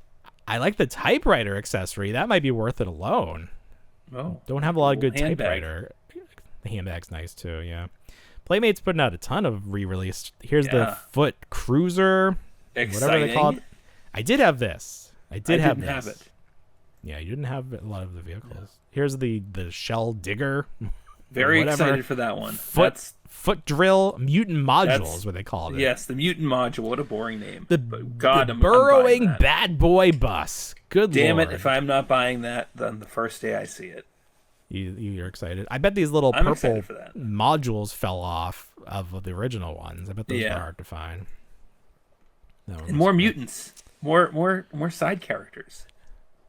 Speaker 1: I like the typewriter accessory. That might be worth it alone.
Speaker 2: Oh.
Speaker 1: Don't have a lot of good typewriter. The handbag's nice, too, yeah. Playmate's putting out a ton of re-release. Here's the Foot Cruiser.
Speaker 2: Exciting.
Speaker 1: Whatever they call it. I did have this. I didn't
Speaker 2: have it.
Speaker 1: Yeah, you didn't have a lot of the vehicles. Yeah. Here's the Shell Digger.
Speaker 2: Very excited for that one.
Speaker 1: Foot Drill Mutant Module is what they called it.
Speaker 2: Yes, the Mutant Module. What a boring name.
Speaker 1: The burrowing bad boy bus. Good
Speaker 2: Damn
Speaker 1: Lord.
Speaker 2: it, if I'm not buying that, then the first day I see it.
Speaker 1: You're excited. I bet these little purple modules fell off of the original ones. I bet those were hard to find.
Speaker 2: And more mutants. More side characters.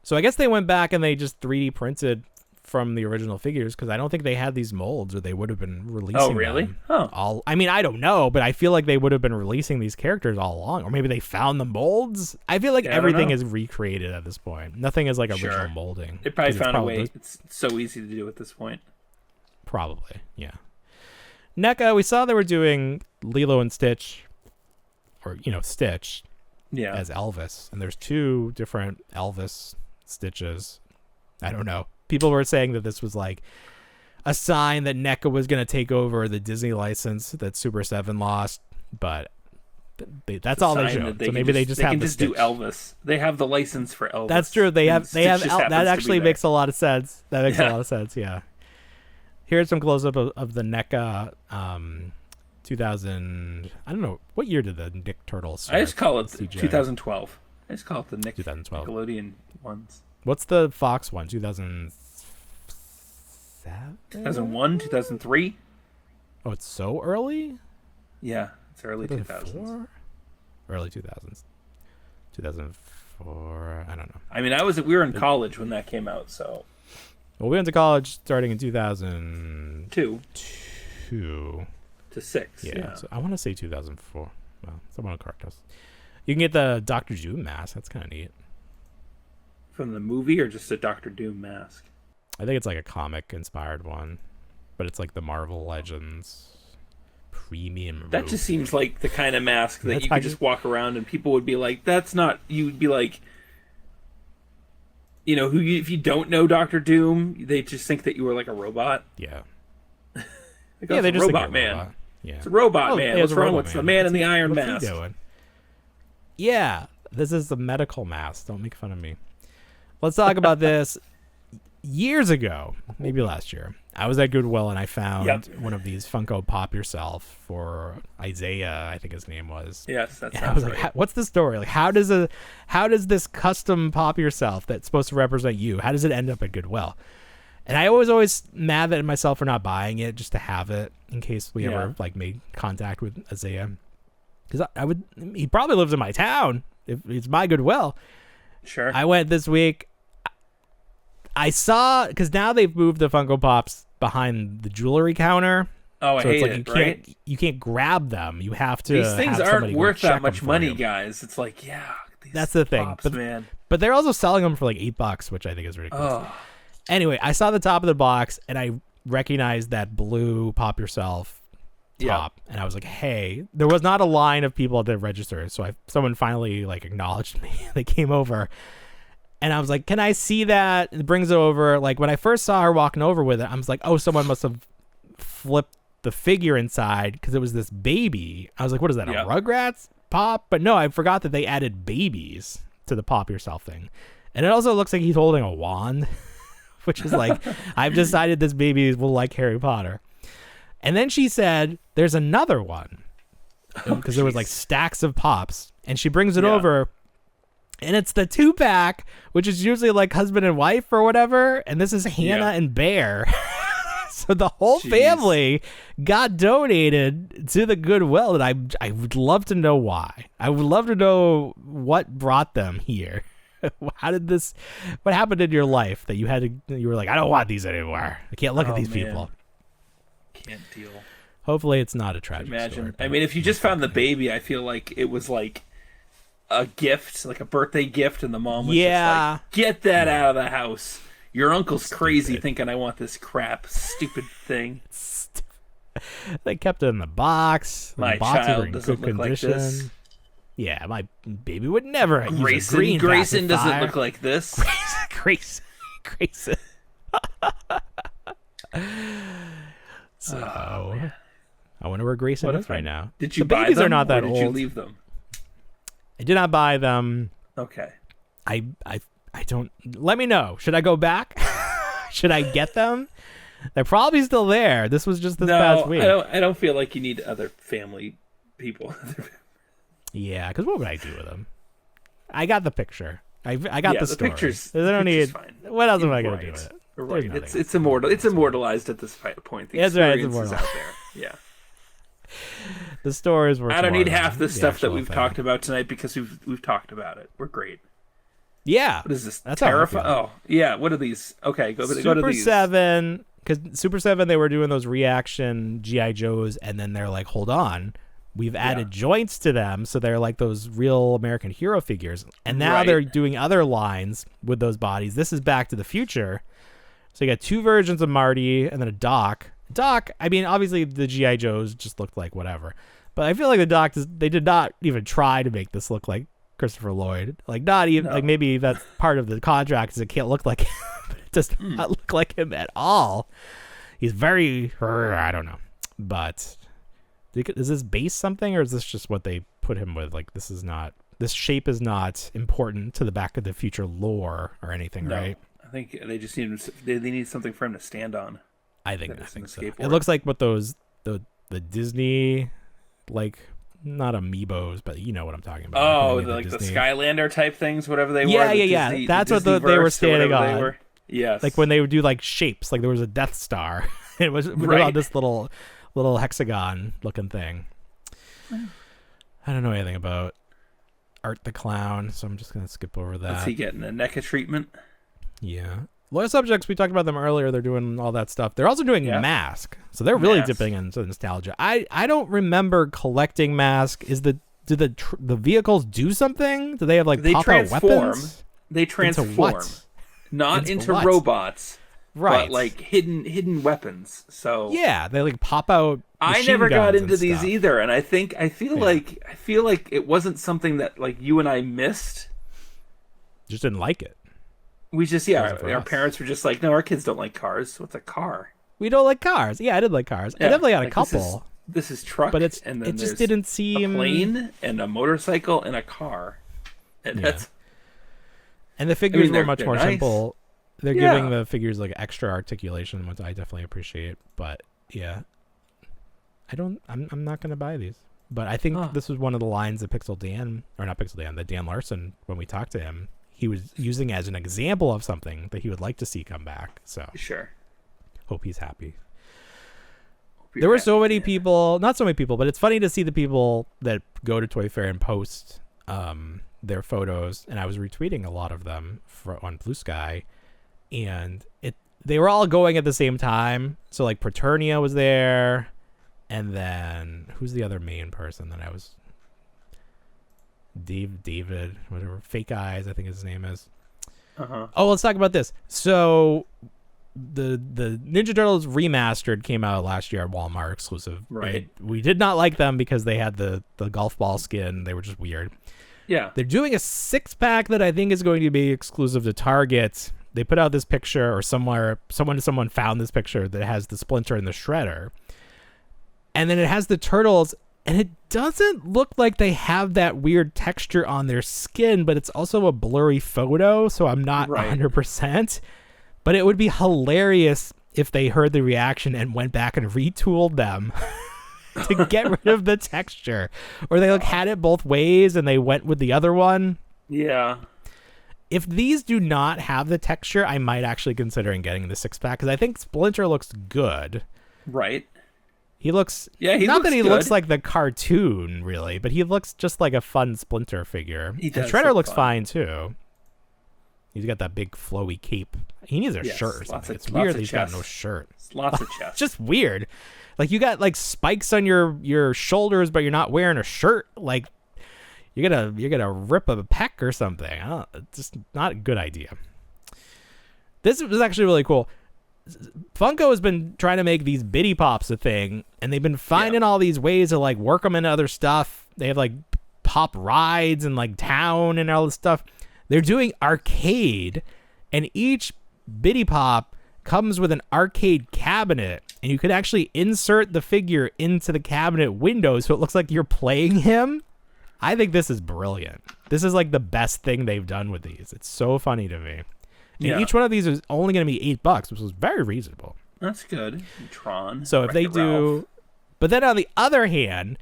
Speaker 1: So I guess they went back and they just 3D printed from the original figures because I don't think they had these molds or they would have been releasing them.
Speaker 2: Oh, really?
Speaker 1: Huh. I don't know, but I feel like they would have been releasing these characters all along. Or maybe they found the molds. I feel like everything is recreated at this point. Nothing is like original molding.
Speaker 2: They probably found a way. It's so easy to do at this point.
Speaker 1: Probably, yeah. NECA, we saw they were doing Lilo and Stitch, or, Stitch as Elvis. And there's two different Elvis Stitches. I don't know. People were saying that this was like a sign that NECA was going to take over the Disney license that Super 7 lost, but that's all they showed. So maybe they just have the Stitch.
Speaker 2: Do Elvis. They have the license for Elvis.
Speaker 1: That's true. They have that actually makes a lot of sense. That makes a lot of sense. Yeah. Here's some close up of the NECA 2000. I don't know what year did the Nick Turtles start?
Speaker 2: I just call it 2012. I just call it the
Speaker 1: 2012
Speaker 2: Nickelodeon ones.
Speaker 1: What's the Fox one? 2007?
Speaker 2: 2001, 2003?
Speaker 1: Oh, it's so early?
Speaker 2: Yeah, it's early 2000s.
Speaker 1: Early 2000s. 2004, I don't know.
Speaker 2: I mean, we were in college when that came out, so.
Speaker 1: Well, we went to college starting in 2002.
Speaker 2: 2 to 6. Yeah.
Speaker 1: So I want to say 2004. Well, someone will correct us. You can get the Dr. Doom mask. That's kind of neat.
Speaker 2: From the movie or just a Dr. Doom mask?
Speaker 1: I think it's like a comic-inspired one. But it's like the Marvel Legends premium.
Speaker 2: That just seems like the kind of mask that you could just walk around and people would be like, that's not... You'd be like... if you don't know Dr. Doom, they just think that you were like a robot.
Speaker 1: Yeah.
Speaker 2: They just robot man.
Speaker 1: Robot. Yeah.
Speaker 2: It's a robot man. What's wrong with the man in the iron mask?
Speaker 1: Yeah, this is the medical mask. Don't make fun of me. Let's talk about this. Years ago, maybe last year, I was at Goodwill and I found one of these Funko Pop Yourself for Isaiah, I think his name was.
Speaker 2: Yes, that's
Speaker 1: I was like, what's the story? Like, how does this custom Pop Yourself that's supposed to represent you, how does it end up at Goodwill? And I was always mad at myself for not buying it just to have it in case we ever made contact with Isaiah. Because he probably lives in my town if it's my Goodwill.
Speaker 2: Sure.
Speaker 1: I went this week. I saw, because now they've moved the Funko Pops behind the jewelry counter.
Speaker 2: Oh, I
Speaker 1: so
Speaker 2: hate
Speaker 1: it's like
Speaker 2: it.
Speaker 1: you can't grab them. You have to.
Speaker 2: These things
Speaker 1: have
Speaker 2: aren't
Speaker 1: somebody go
Speaker 2: worth that
Speaker 1: check
Speaker 2: much
Speaker 1: them for
Speaker 2: money,
Speaker 1: you.
Speaker 2: guys. It's like, yeah, these
Speaker 1: That's the thing.
Speaker 2: pops, man.
Speaker 1: But they're also selling them for like $8, which I think is ridiculous.
Speaker 2: Oh,
Speaker 1: Anyway, I saw the top of the box and I recognized that blue Pop Yourself top, and I was like, "Hey!" There was not a line of people at the register, so someone finally like acknowledged me. They came over, and I was like, "Can I see that?" It brings it over. Like when I first saw her walking over with it, I was like, "Oh, someone must have flipped the figure inside because it was this baby." I was like, "What is that? A Rugrats pop?" But no, I forgot that they added babies to the Pop Yourself thing, and it also looks like he's holding a wand. Which is like, I've decided this baby will like Harry Potter. And then she said, there's another one. Because there was like stacks of pops. And she brings it over. And it's the 2-pack, which is usually like husband and wife or whatever. And this is Hannah and Bear. So the whole family got donated to the Goodwill. And I would love to know why. I would love to know what brought them here. What happened in your life that you were like, I don't want these anymore. I can't look at these people.
Speaker 2: Can't deal.
Speaker 1: Hopefully it's not a tragic story.
Speaker 2: I mean, if you just found the baby, I feel like it was like a gift, like a birthday gift, and the mom was just like, get that out of the house. Your uncle's crazy thinking I want this crap, stupid thing.
Speaker 1: They kept it in the box.
Speaker 2: My child doesn't look like this.
Speaker 1: Yeah, my baby would never use a green
Speaker 2: Grayson
Speaker 1: pacifier.
Speaker 2: doesn't look like this.
Speaker 1: Grayson. So, I wonder where Grayson is right now.
Speaker 2: Did you
Speaker 1: the
Speaker 2: buy
Speaker 1: babies
Speaker 2: them,
Speaker 1: are not that
Speaker 2: or
Speaker 1: old.
Speaker 2: did you leave them?
Speaker 1: I did not buy them.
Speaker 2: Okay.
Speaker 1: I don't. Let me know. Should I go back? Should I get them? They're probably still there. This was just this past week.
Speaker 2: I don't feel like you need other family people.
Speaker 1: Yeah, because what would I do with them? I got the picture. I got the story.
Speaker 2: Pictures.
Speaker 1: I don't need.
Speaker 2: Fine.
Speaker 1: What else am I going to do with it?
Speaker 2: Right. It's immortal. It's immortalized at this point. The experience is out there. Yeah.
Speaker 1: The stories were.
Speaker 2: I don't need half the stuff that we've talked about tonight because we've talked about it. We're great.
Speaker 1: Yeah.
Speaker 2: What is this?
Speaker 1: That's
Speaker 2: terrifying. Oh, yeah. What are these? Okay, go to these.
Speaker 1: Super 7. Because Super 7, they were doing those reaction G.I. Joes, and then they're like, hold on. We've added joints to them, so they're like those real American hero figures. And now they're doing other lines with those bodies. This is Back to the Future. So you got 2 versions of Marty and then a Doc. Doc, I mean, obviously the G.I. Joes just looked like whatever. But I feel like the Doc, they did not even try to make this look like Christopher Lloyd. Like, not even, like maybe that's part of the contract is it can't look like him. But it does not look like him at all. He's very, I don't know. But is this base something, or is this just what they put him with? Like, this shape is not important to the Back of the Future lore or anything, right?
Speaker 2: I think they just need something for him to stand on.
Speaker 1: I think so. It looks like what the Disney, like, not amiibos, but you know what I'm talking about.
Speaker 2: Oh, like the Skylander type things, whatever they were.
Speaker 1: Yeah.
Speaker 2: Disney,
Speaker 1: that's what they were standing on.
Speaker 2: Yes.
Speaker 1: Like when they would do like shapes, like there was a Death Star. It was on this little hexagon looking thing. I don't know anything about Art the Clown, so I'm just gonna skip over that.
Speaker 2: Is he getting a NECA treatment?
Speaker 1: Yeah. Loyal Subjects, we talked about them earlier. They're doing all that stuff. They're also doing Mask, so they're really dipping into nostalgia. I don't remember collecting Mask. Do the vehicles do something? Do they have like pop out weapons?
Speaker 2: They transform.
Speaker 1: Into what?
Speaker 2: Not into robots.
Speaker 1: Right.
Speaker 2: But like hidden weapons. So
Speaker 1: yeah, they like pop out.
Speaker 2: I never got into these either, and I feel like it wasn't something that like you and I missed.
Speaker 1: Just didn't like it.
Speaker 2: We just our parents were just like, no, our kids don't like cars. What's a car?
Speaker 1: We don't like cars. Yeah, I did like cars.
Speaker 2: Yeah,
Speaker 1: I definitely had a couple.
Speaker 2: This is truck,
Speaker 1: but it
Speaker 2: just
Speaker 1: didn't seem
Speaker 2: a plane and a motorcycle and a car, and that's.
Speaker 1: And the figures were much more
Speaker 2: nice.
Speaker 1: Simple. They're giving the figures like extra articulation, which I definitely appreciate. But yeah, I'm not gonna buy these. But I think this was one of the lines that that Dan Larson, when we talked to him, he was using as an example of something that he would like to see come back. So
Speaker 2: sure,
Speaker 1: hope he's happy. There were so many people, not so many people, but it's funny to see the people that go to Toy Fair and post their photos, and I was retweeting a lot of them on Blue Sky, and they were all going at the same time. So like Paternia was there, And then who's the other main person that I was? David, whatever, Fake Eyes, I think his name is. Oh, let's talk about this. So the Ninja Turtles Remastered came out last year at Walmart exclusive.
Speaker 2: Right.
Speaker 1: We did not like them because they had the golf ball skin. They were just weird.
Speaker 2: Yeah.
Speaker 1: They're doing a 6-pack that I think is going to be exclusive to Target. They put out this picture, or someone found this picture that has the Splinter and the Shredder. And then it has the Turtles, and it doesn't look like they have that weird texture on their skin, but it's also a blurry photo, so I'm not 100%. But it would be hilarious if they heard the reaction and went back and retooled them to get rid of the texture. Or they had it both ways and they went with the other one.
Speaker 2: Yeah.
Speaker 1: If these do not have the texture, I might actually consider getting the 6-pack, because I think Splinter looks good.
Speaker 2: Right.
Speaker 1: He looks...
Speaker 2: Yeah, he
Speaker 1: not
Speaker 2: looks
Speaker 1: that he
Speaker 2: good.
Speaker 1: looks like the cartoon, really, but he looks just like a fun Splinter figure.
Speaker 2: He does.
Speaker 1: Shredder looks
Speaker 2: fun.
Speaker 1: fine, too. He's got that big flowy cape. He needs a shirt or something. It's weird that he's got no shirt.
Speaker 2: Lots of chest.
Speaker 1: It's just weird. Like, you got, like, spikes on your shoulders, but you're not wearing a shirt. Like, you're gonna rip a pec or something. It's just not a good idea. This was actually really cool. Funko has been trying to make these Bitty Pops a thing, and they've been finding all these ways to, like, work them into other stuff. They have, like, pop rides and, like, town and all this stuff. They're doing arcade, and each Bitty Pop comes with an arcade cabinet, and you can actually insert the figure into the cabinet window so it looks like you're playing him. I think this is brilliant. This is, like, the best thing they've done with these. It's so funny to me. And each one of these is only going to be $8, which was very reasonable.
Speaker 2: That's good. Tron.
Speaker 1: So if they do... Ralph. But then on the other hand,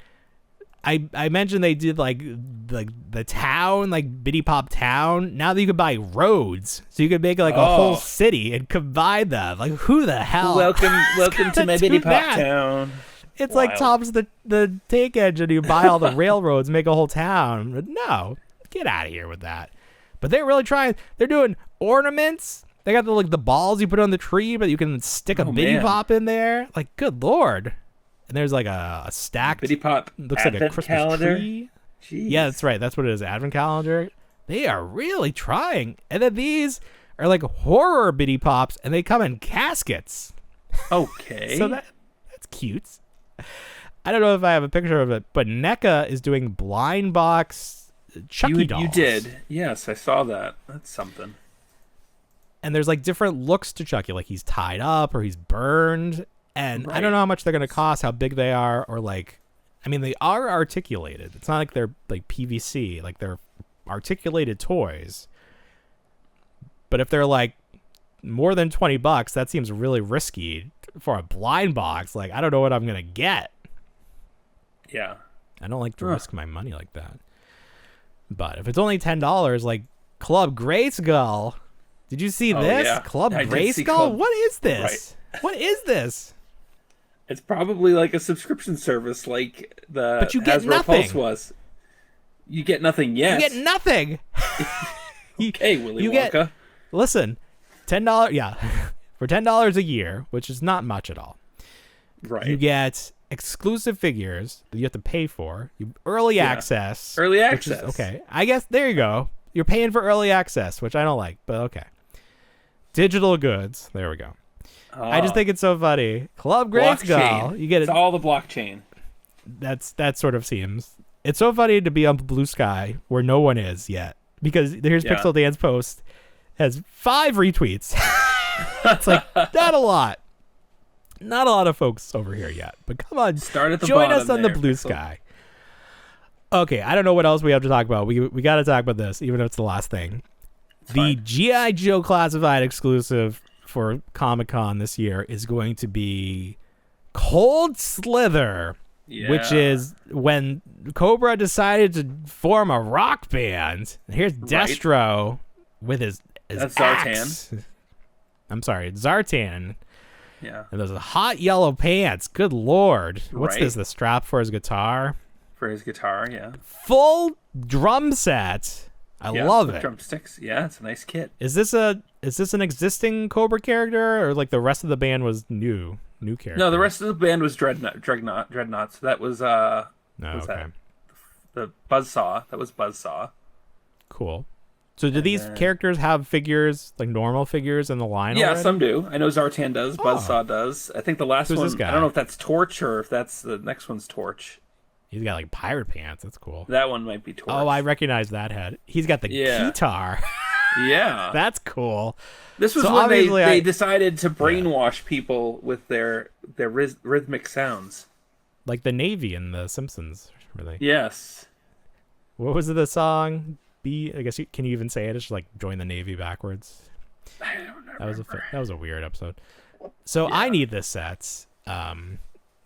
Speaker 1: I mentioned they did, like the town, like Bitty Pop Town. Now that you could buy roads, so you could make, like, a whole city and combine them. Like, who the hell?
Speaker 2: Welcome to my Bitty Pop Town.
Speaker 1: It's like Tom's the tank engine. You buy all the railroads, make a whole town. But no, get out of here with that. But they're really trying. They're doing ornaments. They got the balls you put on the tree, but you can stick a Bitty Pop in there. Like, good lord. And there's, like, a stacked
Speaker 2: Bitty Pop.
Speaker 1: Looks like a Christmas
Speaker 2: calendar.
Speaker 1: tree.
Speaker 2: Jeez.
Speaker 1: Yeah, that's right. That's what it is. Advent calendar. They are really trying. And then these are, like, horror Bitty Pops, and they come in caskets.
Speaker 2: Okay.
Speaker 1: So that's cute. I don't know if I have a picture of it, but NECA is doing blind box Chucky dolls.
Speaker 2: You did. Yes, I saw that. That's something.
Speaker 1: And there's, like, different looks to Chucky. Like, he's tied up or he's burned. And I don't know how much they're going to cost, how big they are, or, like... I mean, they are articulated. It's not like they're, like, PVC. Like, they're articulated toys. But if they're, like, more than $20, that seems really risky for a blind box. Like, I don't know what I'm going to get.
Speaker 2: Yeah.
Speaker 1: I don't like to risk my money like that. But if it's only $10, like Club Grayskull, did you see this?
Speaker 2: Yeah.
Speaker 1: Club Grayskull? What is this?
Speaker 2: Right.
Speaker 1: What is this?
Speaker 2: It's probably like a subscription service, like the
Speaker 1: but you get
Speaker 2: Hasbro
Speaker 1: nothing.
Speaker 2: Pulse was. You get nothing. Yes.
Speaker 1: You get nothing.
Speaker 2: Okay, Willy Wonka.
Speaker 1: Listen, $10. Yeah, for $10 a year, which is not much at all.
Speaker 2: Right.
Speaker 1: You get exclusive figures that you have to pay for. Early access.
Speaker 2: Early access.
Speaker 1: Okay. I guess there you go. You're paying for early access, which I don't like, but okay. Digital goods. There we go. I just think it's so funny. Club Grayskull. You get it.
Speaker 2: It's all the blockchain.
Speaker 1: That sort of seems. It's so funny to be on Blue Sky where no one is yet, because here's Pixel Dance post has 5 retweets. It's like not a lot. Not a lot of folks over here yet, but come on,
Speaker 2: start at the
Speaker 1: join
Speaker 2: bottom
Speaker 1: us on
Speaker 2: there,
Speaker 1: the Blue Sky. Okay, I don't know what else we have to talk about. We got to talk about this, even though it's the last thing. The G.I. Joe Classified exclusive for Comic-Con this year is going to be Cold Slither, which is when Cobra decided to form a rock band. And here's Destro with his
Speaker 2: That's
Speaker 1: axe.
Speaker 2: Zartan.
Speaker 1: I'm sorry, Zartan.
Speaker 2: Yeah.
Speaker 1: And those hot yellow pants. Good lord. What's this? The strap for his guitar?
Speaker 2: For his guitar, yeah.
Speaker 1: Full drum set. I love it.
Speaker 2: Drumsticks. Yeah, it's a nice kit.
Speaker 1: Is this an existing Cobra character, or like the rest of the band was new? new characters?
Speaker 2: No, the rest of the band was Dreadnought. So that was
Speaker 1: No,
Speaker 2: was
Speaker 1: okay.
Speaker 2: that? The Buzzsaw. That was Buzzsaw.
Speaker 1: Cool. So do these characters have figures, like normal figures in the line
Speaker 2: Yeah,
Speaker 1: already?
Speaker 2: some do. I know Zartan does. Buzzsaw does. I think the last
Speaker 1: Who's
Speaker 2: one,
Speaker 1: this guy?
Speaker 2: I don't know if that's Torch or if that's the next one's Torch.
Speaker 1: He's got like pirate pants. That's cool.
Speaker 2: That one might be Torch.
Speaker 1: Oh, I recognize that head. He's got the guitar.
Speaker 2: Yeah.
Speaker 1: That's cool.
Speaker 2: This was
Speaker 1: So
Speaker 2: when
Speaker 1: obviously
Speaker 2: they decided to brainwash people with their rhythmic sounds.
Speaker 1: Like the Navy in The Simpsons, really.
Speaker 2: Yes.
Speaker 1: What was the song? I guess can you even say it? It's just like join the Navy backwards.
Speaker 2: I don't remember.
Speaker 1: That was a weird episode. So I need this set.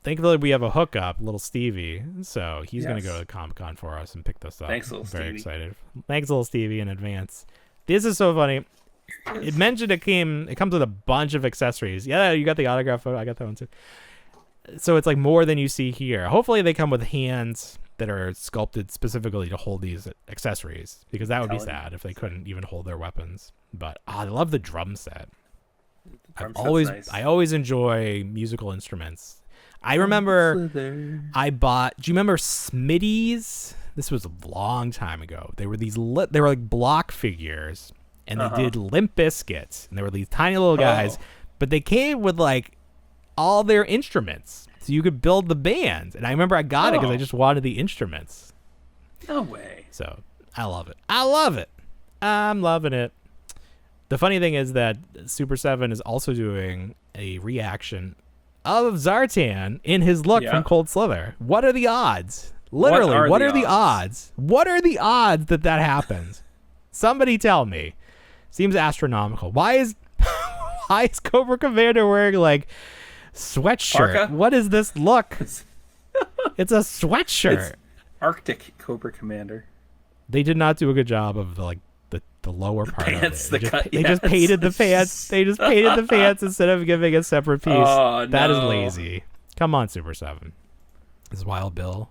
Speaker 1: Thankfully we have a hookup, little Stevie. So he's gonna go to Comic-Con for us and pick this up.
Speaker 2: Thanks, little
Speaker 1: I'm very
Speaker 2: Stevie.
Speaker 1: excited. Thanks, little Stevie, in advance. This is so funny. It mentioned it comes with a bunch of accessories. Yeah, you got the autograph photo. I got that one too. So it's like more than you see here. Hopefully they come with hands that are sculpted specifically to hold these accessories, because that would be sad if they couldn't even hold their weapons. But I love the drum set. I always enjoy musical instruments. I remember I bought. Do you remember Smitty's? This was a long time ago. They were they were like block figures, and they did Limp Bizkit, and they were these tiny little guys, but they came with like all their instruments, so you could build the band. And I remember I got it because I just wanted the instruments.
Speaker 2: No way.
Speaker 1: So I love it. I'm loving it. The funny thing is that Super 7 is also doing a reaction of Zartan in his look from Cold Slither. What are the odds? Literally, what are the odds? What are the odds that happens? Somebody tell me. Seems astronomical. Why is Cobra Commander wearing like sweatshirt?
Speaker 2: Parka?
Speaker 1: What is this look? It's a sweatshirt.
Speaker 2: It's Arctic Cobra Commander.
Speaker 1: They did not do a good job of the lower part
Speaker 2: pants,
Speaker 1: of it. They just painted the pants. They just painted the pants instead of giving a separate piece.
Speaker 2: Oh,
Speaker 1: That is
Speaker 2: no.
Speaker 1: lazy. Come on, Super 7. This is Wild Bill.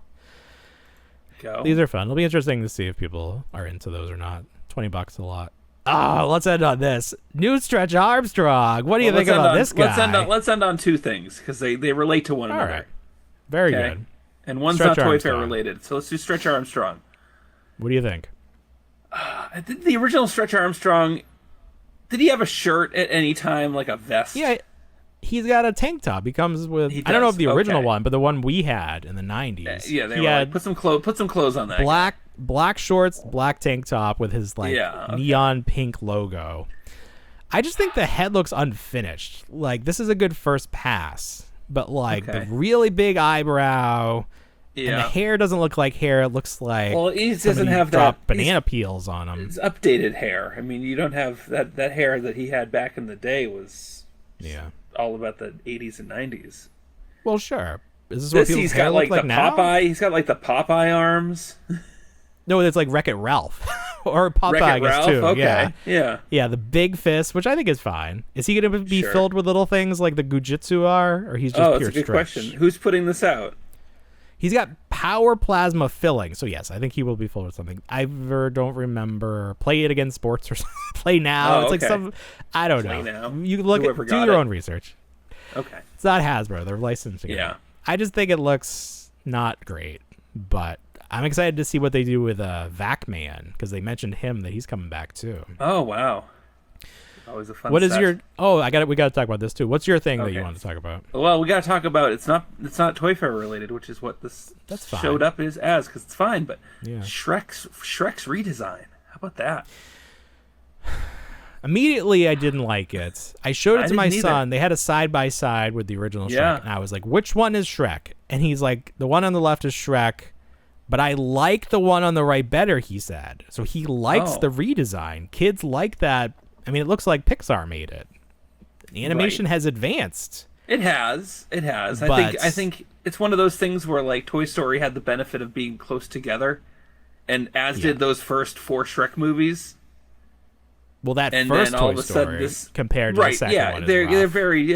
Speaker 2: Go.
Speaker 1: These are fun. It'll be interesting to see if people are into those or not. $20 a lot. Let's end on this. New Stretch Armstrong. What do you think about this guy?
Speaker 2: Let's end on two things, because they relate to one
Speaker 1: All
Speaker 2: another.
Speaker 1: right. Very
Speaker 2: Okay.
Speaker 1: good.
Speaker 2: And one's
Speaker 1: Stretch
Speaker 2: not Toy
Speaker 1: Armstrong.
Speaker 2: Fair related. So let's do Stretch Armstrong.
Speaker 1: What do you think?
Speaker 2: I think the original Stretch Armstrong, did he have a shirt at any time, like a vest?
Speaker 1: Yeah, he's got a tank top. He comes with,
Speaker 2: He
Speaker 1: I don't know if
Speaker 2: does,
Speaker 1: the original
Speaker 2: okay.
Speaker 1: one, but the one we had in the 90s.
Speaker 2: Yeah, they
Speaker 1: he
Speaker 2: were
Speaker 1: had
Speaker 2: like, put some clothes on that.
Speaker 1: black shorts, black tank top with his neon pink logo. I just think the head looks unfinished. Like, this is a good first pass, but like the really big eyebrow and the hair doesn't look like hair. It looks like
Speaker 2: he doesn't have
Speaker 1: dropped banana peels on him.
Speaker 2: It's updated hair. I mean, you don't have that hair that he had back in the day was all about the 80s and 90s.
Speaker 1: Well, sure. Is this what people's
Speaker 2: He's
Speaker 1: hair
Speaker 2: got
Speaker 1: look
Speaker 2: like
Speaker 1: like
Speaker 2: the
Speaker 1: now?
Speaker 2: Popeye. He's got like the Popeye arms.
Speaker 1: No, it's like Wreck-It Ralph or Popeye, I
Speaker 2: Wreck-It
Speaker 1: guess
Speaker 2: Ralph?
Speaker 1: too.
Speaker 2: Okay.
Speaker 1: Yeah, the big fist, which I think is fine. Is he going to be filled with little things like the Gujitsu are, or he's just pure
Speaker 2: that's a good
Speaker 1: stretch?
Speaker 2: question. Who's putting this out?
Speaker 1: He's got power plasma filling, so yes, I think he will be filled with something. I don't remember. Play It Against Sports or something. Play Now. It's like some. I don't know.
Speaker 2: Now.
Speaker 1: You look
Speaker 2: Whoever
Speaker 1: do
Speaker 2: got
Speaker 1: your
Speaker 2: it.
Speaker 1: own research.
Speaker 2: Okay.
Speaker 1: It's not Hasbro. They're licensing it.
Speaker 2: Yeah.
Speaker 1: I just think it looks not great, but I'm excited to see what they do with Vac Man, because they mentioned him that he's coming back too.
Speaker 2: Oh wow. Always a fun.
Speaker 1: What is
Speaker 2: set.
Speaker 1: your? Oh, we got to talk about this too. What's your thing that you want to talk about?
Speaker 2: Well, we got to talk about it's not Toy Fair related, which is what this
Speaker 1: fine.
Speaker 2: showed up as because it's fine. But
Speaker 1: Yeah.
Speaker 2: Shrek's redesign. How about that?
Speaker 1: Immediately, I didn't like it. I showed it to my
Speaker 2: didn't either.
Speaker 1: son. They had a side by side with the original
Speaker 2: Yeah.
Speaker 1: Shrek, and I was like, "Which one is Shrek?" And he's like, "The one on the left is Shrek, but I like the one on the right better." He said, so he likes the redesign. Kids like that. I mean, it looks like Pixar made it. The animation has advanced.
Speaker 2: It has.
Speaker 1: But-
Speaker 2: I think it's one of those things where like Toy Story had the benefit of being close together, and as did those first 4 Shrek movies.
Speaker 1: Well, that
Speaker 2: And
Speaker 1: first
Speaker 2: then all
Speaker 1: Toy
Speaker 2: of a sudden
Speaker 1: Story
Speaker 2: this
Speaker 1: compared to the second one is
Speaker 2: they're
Speaker 1: rough.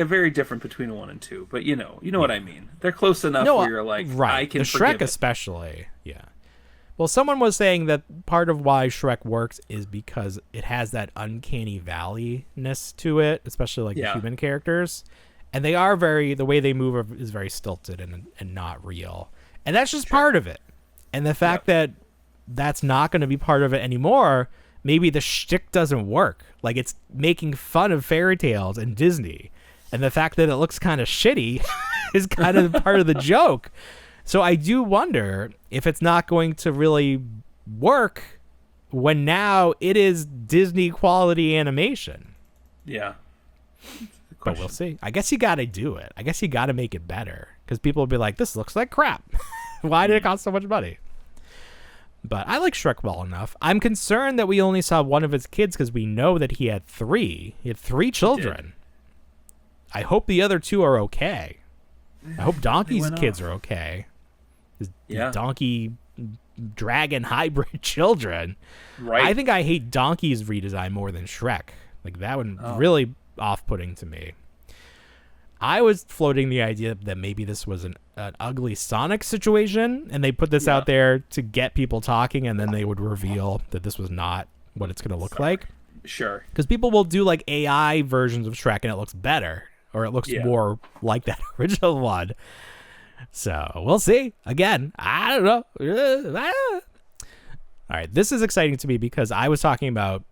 Speaker 2: very different between 1 and 2. But you know what I mean. They're close enough where you're like, I can
Speaker 1: the
Speaker 2: forgive
Speaker 1: Shrek
Speaker 2: it.
Speaker 1: especially, yeah. Well, someone was saying that part of why Shrek works is because it has that uncanny valley-ness to it, especially like the human characters. And they are the way they move is very stilted and not real. And that's just part of it. And the fact that that's not going to be part of it anymore, maybe the shtick doesn't work. Like, it's making fun of fairy tales and Disney. And the fact that it looks kind of shitty is kind of part of the joke. So I do wonder if it's not going to really work when now it is Disney quality animation.
Speaker 2: Yeah.
Speaker 1: But we'll see. I guess you got to do it. I guess you got to make it better, because people will be like, this looks like crap. Why did it cost so much money? But I like Shrek well enough. I'm concerned that we only saw one of his kids, because we know that he had three. He had 3 children. I hope the other 2 are okay. I hope Donkey's kids are okay. His donkey dragon hybrid children. Right. I think I hate Donkey's redesign more than Shrek. Like, that one really off-putting to me. I was floating the idea that maybe this was an ugly Sonic situation, and they put this out there to get people talking, and then they would reveal that this was not what it's going to look like.
Speaker 2: Sure.
Speaker 1: Because people will do like AI versions of Shrek, and it looks better, or it looks more like that original one. So we'll see. Again, I don't know. All right, this is exciting to me because I was talking about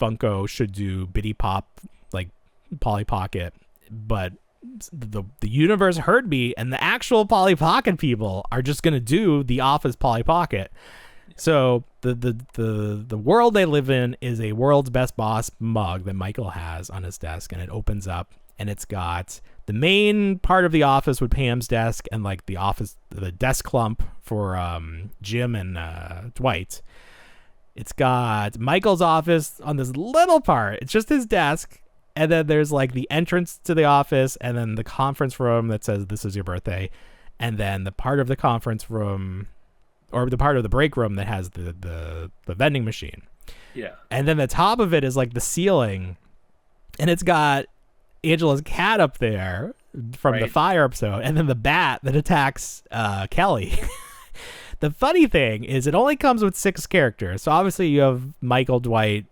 Speaker 1: Funko should do Bitty Pop, like Polly Pocket, but the universe heard me, and the actual Polly Pocket people are just gonna do the Office Polly Pocket. So the world they live in is a World's Best Boss mug that Michael has on his desk, and it opens up, and it's got the main part of the office with Pam's desk, and like the desk clump for Jim and Dwight. It's got Michael's office on this little part. It's just his desk. And then there's like the entrance to the office, and then the conference room that says this is your birthday. And then the part of the conference room, or the part of the break room that has the vending machine.
Speaker 2: Yeah.
Speaker 1: And then the top of it is like the ceiling. And it's got Angela's cat up there from the fire episode. And then the bat that attacks Kelly. The funny thing is it only comes with 6 characters. So obviously you have Michael, Dwight,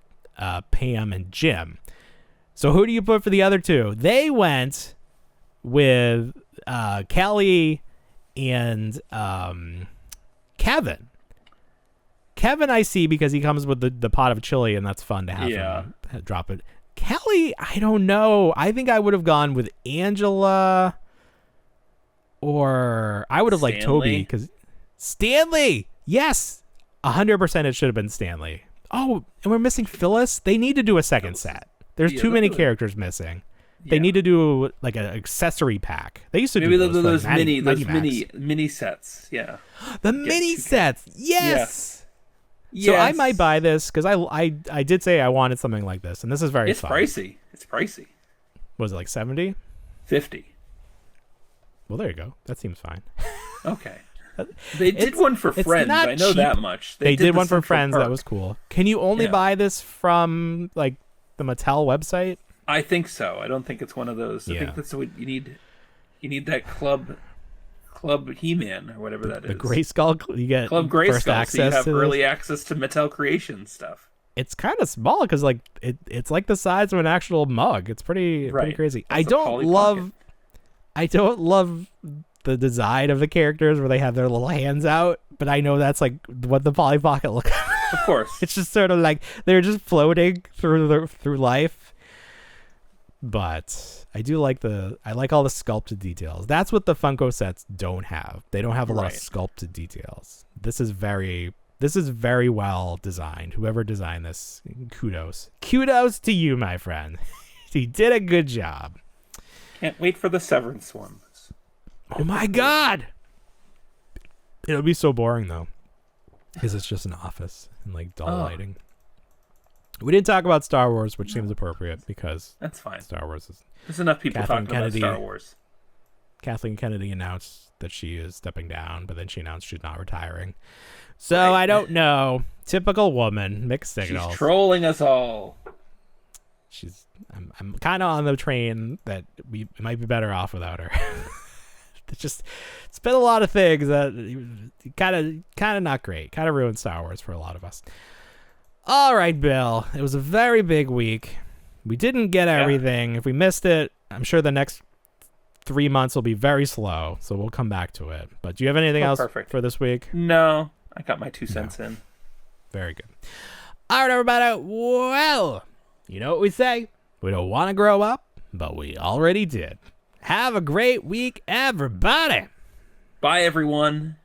Speaker 1: Pam, and Jim. So who do you put for the other 2? They went with Kelly and Kevin. Kevin I see because he comes with the pot of chili, and that's fun to have him drop it. Kelly, I don't know. I think I would have gone with Angela, or I would have liked Toby, because Stanley. Yes, 100% it should have been Stanley. Oh, and we're missing Phyllis. They need to do a second set. There's too many characters missing. They need to do like an accessory pack. They used to do those
Speaker 2: mini sets. Yeah,
Speaker 1: the mini sets. Yes. So I might buy this because I did say I wanted something like this, and this is very fun.
Speaker 2: Pricey. It's pricey.
Speaker 1: Was it like 70?
Speaker 2: 50.
Speaker 1: Well, there you go. That seems fine.
Speaker 2: Okay. They did one for Friends. I know that much.
Speaker 1: They did one for Friends. That was cool. Can you only buy this from like the Mattel website?
Speaker 2: I think so. I don't think it's one of those. I think that's what you need. You need that Club He-Man or whatever that is.
Speaker 1: The Grayskull. You get
Speaker 2: Club Grayskull.
Speaker 1: First access
Speaker 2: so you have
Speaker 1: to
Speaker 2: early access to Mattel Creation stuff.
Speaker 1: It's kind of small because like it's like the size of an actual mug. It's pretty crazy. I don't love the design of the characters where they have their little hands out, but I know that's like what the Polly Pocket looks like.
Speaker 2: Of course.
Speaker 1: It's just sort of like they're just floating through life. But I do like I like all the sculpted details. That's what the Funko sets don't have. They don't have a lot of sculpted details. This is very well designed. Whoever designed this, kudos. Kudos to you, my friend. You did a good job.
Speaker 2: Can't wait for the Severance ones.
Speaker 1: Oh my God! It'll be so boring though, because it's just an office and like dull lighting. We didn't talk about Star Wars, which seems appropriate because
Speaker 2: that's fine.
Speaker 1: Star Wars is.
Speaker 2: There's enough people talking about Star Wars.
Speaker 1: Kathleen Kennedy announced that she is stepping down, but then she announced she's not retiring. So I don't know. Typical woman, mixed signals.
Speaker 2: She's trolling us all.
Speaker 1: I'm kind of on the train that we might be better off without her. It's been a lot of things that kind of not great. Kind of ruined Star Wars for a lot of us. All right, Bill. It was a very big week. We didn't get everything. If we missed it, I'm sure the next 3 months will be very slow, so we'll come back to it. But do you have anything else for this week?
Speaker 2: No, I got my 2 cents in.
Speaker 1: Very good. All right, everybody. Well, you know what we say? We don't want to grow up, but we already did. Have a great week, everybody.
Speaker 2: Bye, everyone.